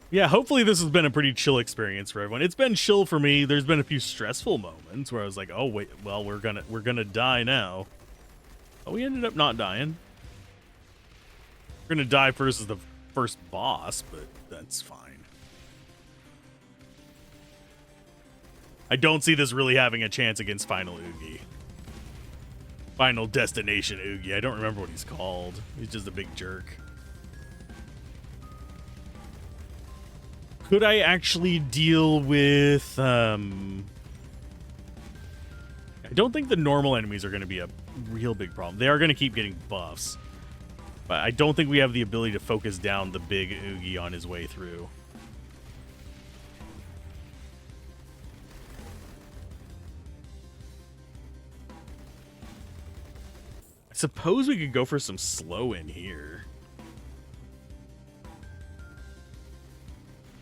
Yeah, hopefully this has been a pretty chill experience for everyone. It's been chill for me. There's been a few stressful moments where I was like, oh wait, well we're gonna die now. Oh, we ended up not dying. We're gonna die versus the first boss, but that's fine. I don't see this really having a chance against Final Oogie. Final Destination Oogie. I don't remember what he's called. He's just a big jerk. Could I actually deal with... I don't think the normal enemies are going to be a real big problem. They are going to keep getting buffs. But I don't think we have the ability to focus down the big Oogie on his way through. I suppose we could go for some slow in here.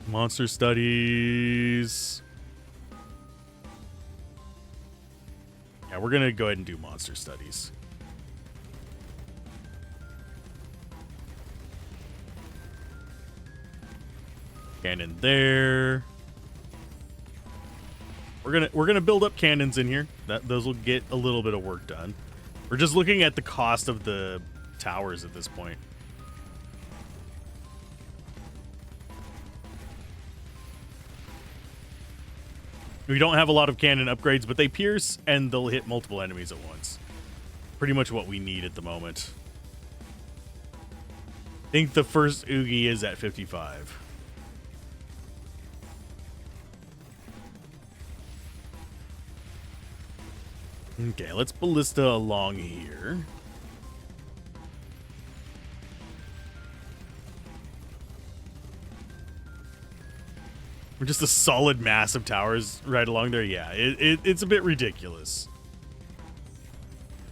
Monster studies. Yeah, we're gonna go ahead and do monster studies. Cannon there. We're gonna build up cannons in here. Those will get a little bit of work done. We're just looking at the cost of the towers at this point. We don't have a lot of cannon upgrades, but they pierce and they'll hit multiple enemies at once. Pretty much what we need at the moment. I think the first Oogie is at 55. Okay, let's ballista along here. We're just a solid mass of towers right along there. Yeah, it's a bit ridiculous.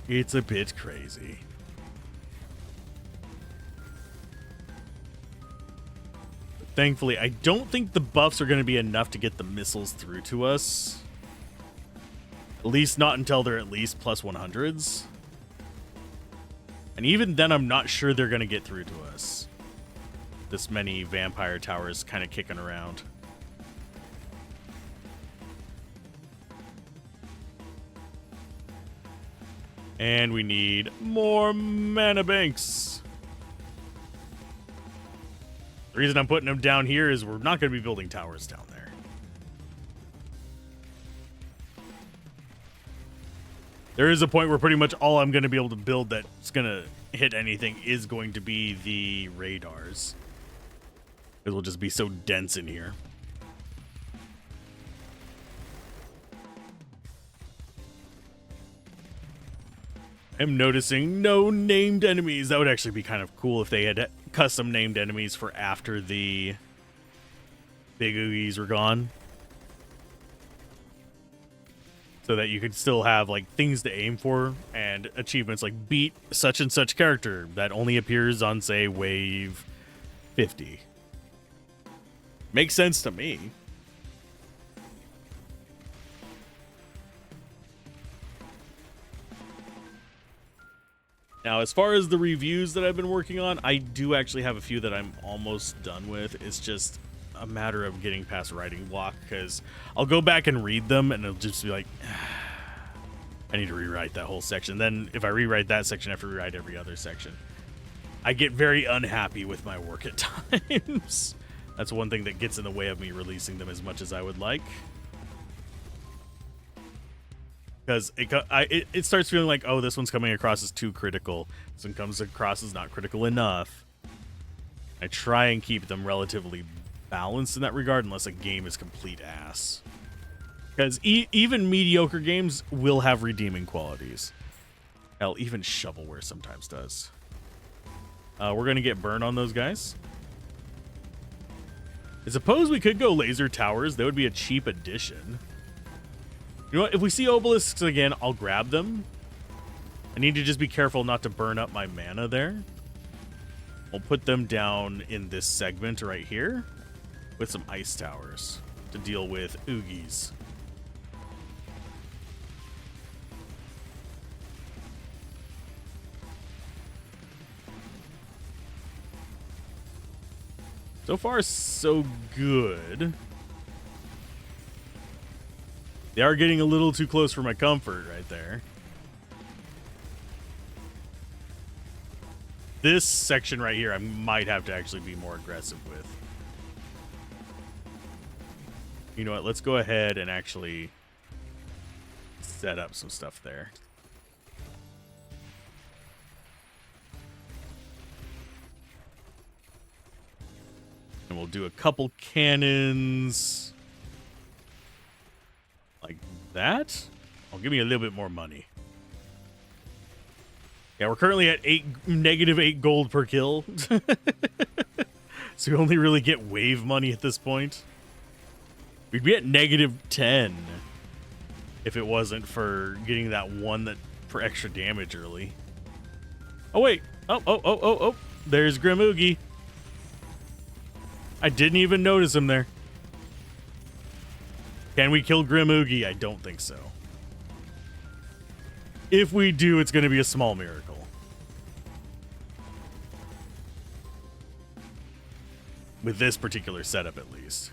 It's a bit crazy. But thankfully, I don't think the buffs are going to be enough to get the missiles through to us. At least not until they're at least plus 100s. And even then, I'm not sure they're going to get through to us. This many vampire towers kind of kicking around. And we need more mana banks. The reason I'm putting them down here is we're not going to be building towers down there. There is a point where pretty much all I'm going to be able to build that's going to hit anything is going to be the radars. Because we'll just be so dense in here. I'm noticing no named enemies. That would actually be kind of cool if they had custom named enemies for after the big oogies were gone. So that you could still have like things to aim for and achievements like beat such and such character that only appears on, say, wave 50. Makes sense to me. Now, as far as the reviews that I've been working on, I do actually have a few that I'm almost done with. It's just a matter of getting past writing block, because I'll go back and read them, and it'll just be like, I need to rewrite that whole section. Then if I rewrite that section, I have to rewrite every other section. I get very unhappy with my work at times. That's one thing that gets in the way of me releasing them as much as I would like. Because it starts feeling like, oh, this one's coming across as too critical. This one comes across as not critical enough. I try and keep them relatively balanced in that regard, unless a game is complete ass. Because even mediocre games will have redeeming qualities. Hell, even shovelware sometimes does. We're going to get burn on those guys. I suppose we could go laser towers. That would be a cheap addition. You know what? If we see obelisks again, I'll grab them. I need to just be careful not to burn up my mana there. We'll put them down in this segment right here with some ice towers to deal with oogies. So far, so good. They are getting a little too close for my comfort right there. This section right here, I might have to actually be more aggressive with. You know what? Let's go ahead and actually set up some stuff there. And we'll do a couple cannons like that. Oh, give me a little bit more money. Yeah, we're currently at -8 gold per kill. So we only really get wave money at this point. We'd be at -10 if it wasn't for getting that one for extra damage early. Oh, wait. Oh. There's Grim Oogie. I didn't even notice him there. Can we kill Grim Oogie? I don't think so. If we do, it's going to be a small miracle. With this particular setup, at least.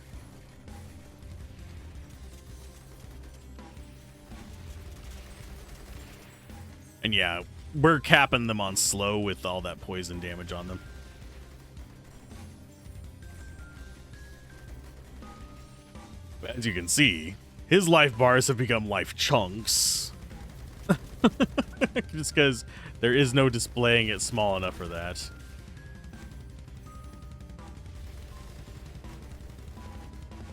And yeah, we're capping them on slow with all that poison damage on them. As you can see, his life bars have become life chunks. Just because there is no displaying it small enough for that.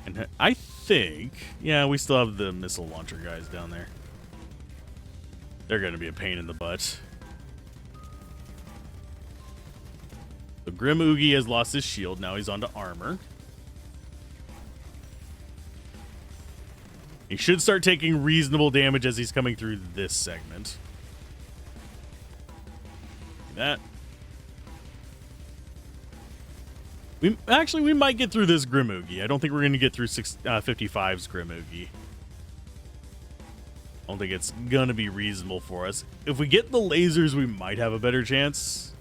And I think, yeah, we still have the missile launcher guys down there. They're going to be a pain in the butt. The Grim Oogie has lost his shield. Now he's onto armor. He should start taking reasonable damage as he's coming through this segment. That. We might get through this Grim Oogie. I don't think we're going to get through 55's Grim Oogie. I don't think it's going to be reasonable for us. If we get the lasers, we might have a better chance.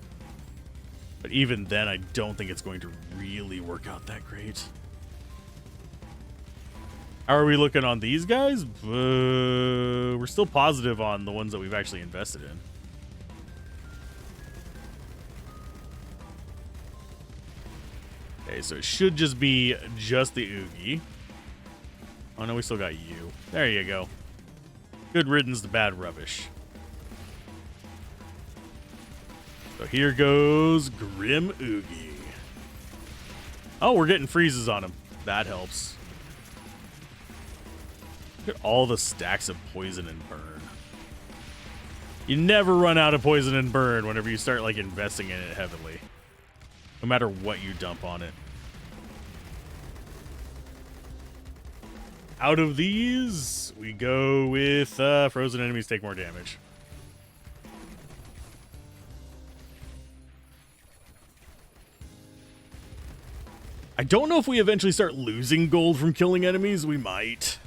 But even then, I don't think it's going to really work out that great. How are we looking on these guys? We're still positive on the ones that we've actually invested in. Okay, so it should just be just the Oogie. Oh no, we still got you. There you go. Good riddance to bad rubbish. So here goes Grim Oogie. Oh, we're getting freezes on him. That helps. Look at all the stacks of poison and burn. You never run out of poison and burn whenever you start like investing in it heavily. No matter what you dump on it. Out of these, we go with frozen enemies take more damage. I don't know if we eventually start losing gold from killing enemies. We might.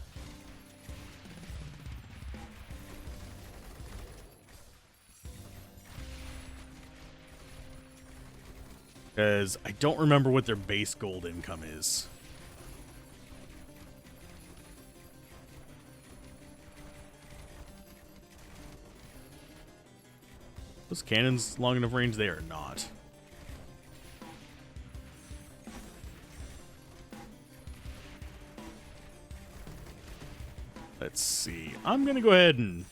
Because I don't remember what their base gold income is. Those cannons long enough range? They are not. Let's see. I'm going to go ahead and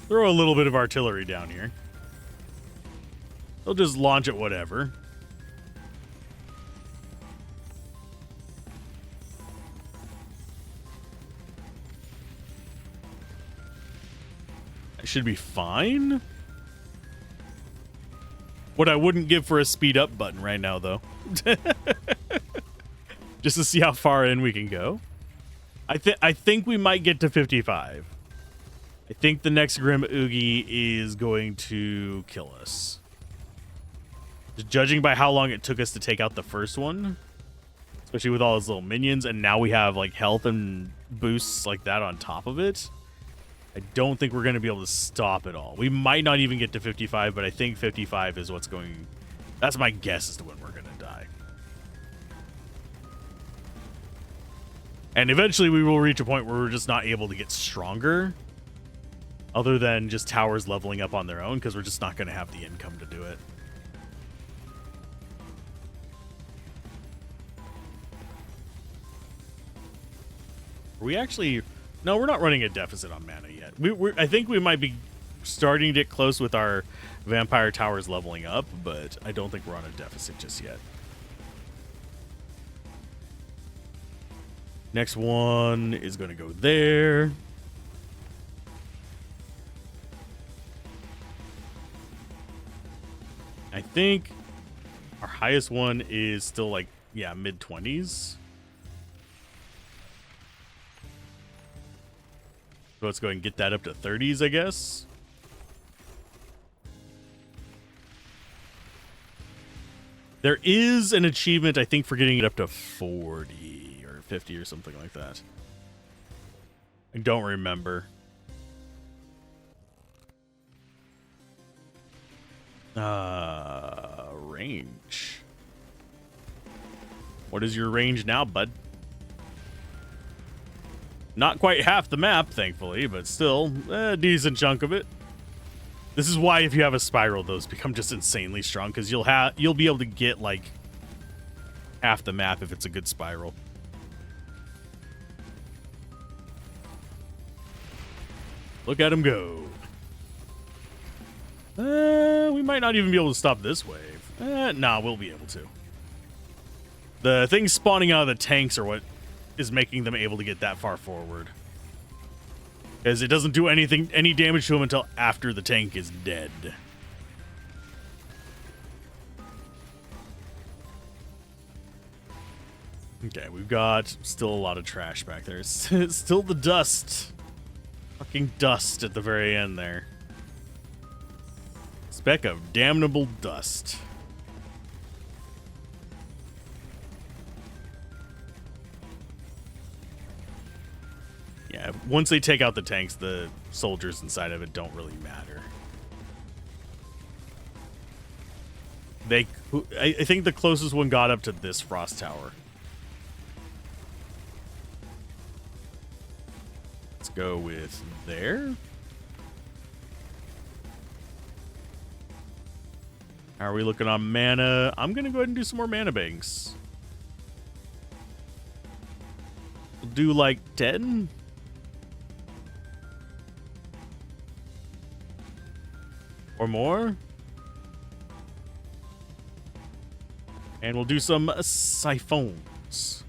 throw a little bit of artillery down here. They'll just launch at whatever. That should be fine. What I wouldn't give for a speed up button right now, though. Just to see how far in we can go. I think we might get to 55. I think the next Grim Oogie is going to kill us. Just judging by how long it took us to take out the first one, especially with all his little minions, and now we have like health and boosts like that on top of it, I don't think we're going to be able to stop it all. We might not even get to 55, but I think 55 is what's going... That's my guess as to when we're going to die. And eventually we will reach a point where we're just not able to get stronger, other than just towers leveling up on their own, because we're just not going to have the income to do it. We actually... No, we're not running a deficit on mana yet. I think we might be starting to get close with our vampire towers leveling up, but I don't think we're on a deficit just yet. Next one is going to go there. I think our highest one is still like, yeah, mid-20s. So let's go ahead and get that up to 30s, I guess. There is an achievement, I think, for getting it up to 40 or 50 or something like that. I don't remember. Range. What is your range now, bud? Not quite half the map, thankfully, but still a decent chunk of it. This is why if you have a spiral, those become just insanely strong, because you'll be able to get like half the map if it's a good spiral. Look at him go. We might not even be able to stop this wave. Nah, we'll be able to. The things spawning out of the tanks are what is making them able to get that far forward. Because it doesn't do any damage to him until after the tank is dead. Okay, we've got still a lot of trash back there. It's still the dust. Fucking dust at the very end there. Speck of damnable dust. Yeah, once they take out the tanks, the soldiers inside of it don't really matter. I think the closest one got up to this frost tower. Let's go with there. How are we looking on mana? I'm going to go ahead and do some more mana banks. We'll do like 10. Or more. And we'll do some siphons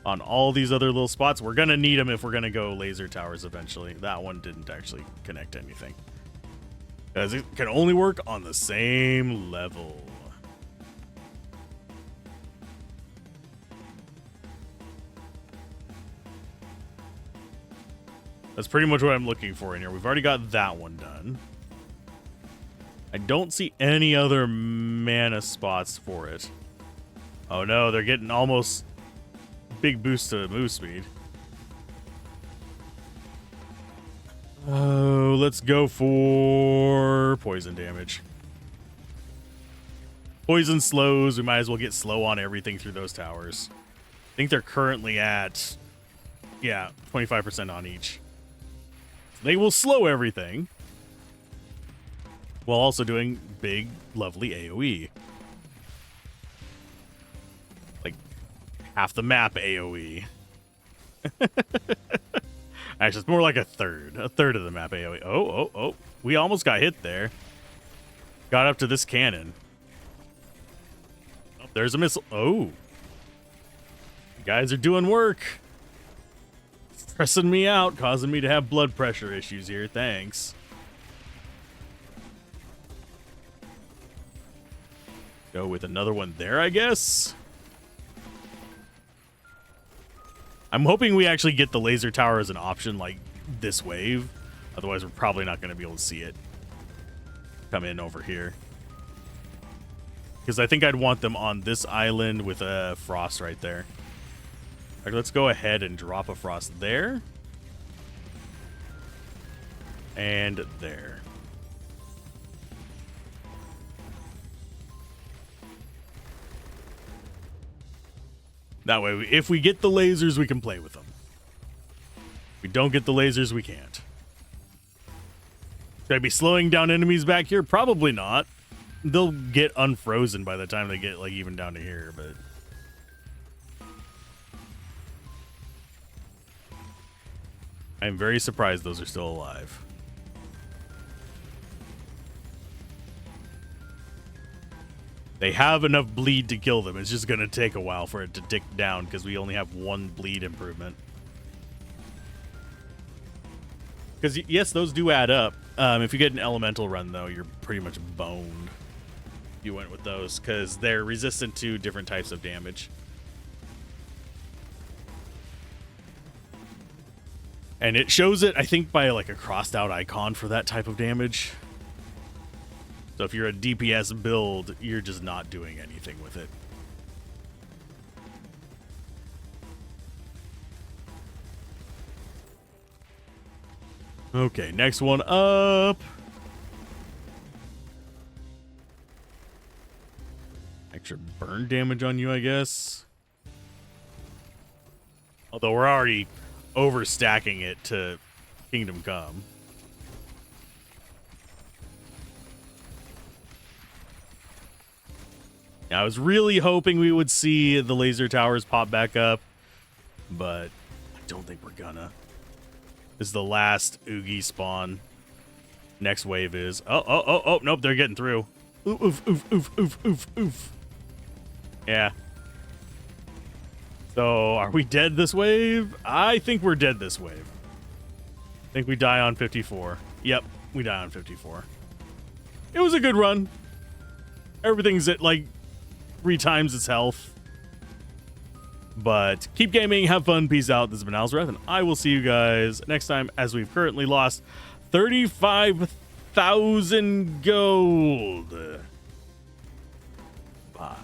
on all these other little spots. We're going to need them if we're going to go laser towers eventually. That one didn't actually connect to anything, because it can only work on the same level. That's pretty much what I'm looking for in here. We've already got that one done. I don't see any other mana spots for it. Oh no, they're getting almost big boost to move speed. Oh, let's go for poison damage. Poison slows. We might as well get slow on everything through those towers. I think they're currently at, yeah, 25% on each. They will slow everything while also doing big, lovely AoE. Like half the map AoE. Actually, it's more like a third of the map AoE. Oh. We almost got hit there. Got up to this cannon. Oh, there's a missile. Oh. You guys are doing work. Stressing me out, causing me to have blood pressure issues here. Thanks. Go with another one there, I guess. I'm hoping we actually get the laser tower as an option like this wave. Otherwise, we're probably not going to be able to see it come in over here. Because I think I'd want them on this island with a frost right there. All right, let's go ahead and drop a frost there. And there. That way, if we get the lasers, we can play with them. If we don't get the lasers, we can't. Should I be slowing down enemies back here? Probably not. They'll get unfrozen by the time they get like even down to here, but I'm very surprised those are still alive. They have enough bleed to kill them. It's just going to take a while for it to tick down because we only have one bleed improvement. Because, yes, those do add up. If you get an elemental run, though, you're pretty much boned. You went with those because they're resistant to different types of damage. And it shows it, I think, by like a crossed out icon for that type of damage. So if you're a DPS build, you're just not doing anything with it. Okay, next one up. Extra burn damage on you, I guess. Although we're already overstacking it to Kingdom Come. I was really hoping we would see the laser towers pop back up, but I don't think we're gonna. This is the last Oogie spawn. Next wave is... Oh, nope, they're getting through. Oof. Yeah. So, are we dead this wave? I think we're dead this wave. think we die on 54. Yep, we die on 54. It was a good run. Everything's at like 3 times its health. But keep gaming, have fun, peace out. This has been Alzorath, and I will see you guys next time, as we've currently lost 35,000 gold. Bye.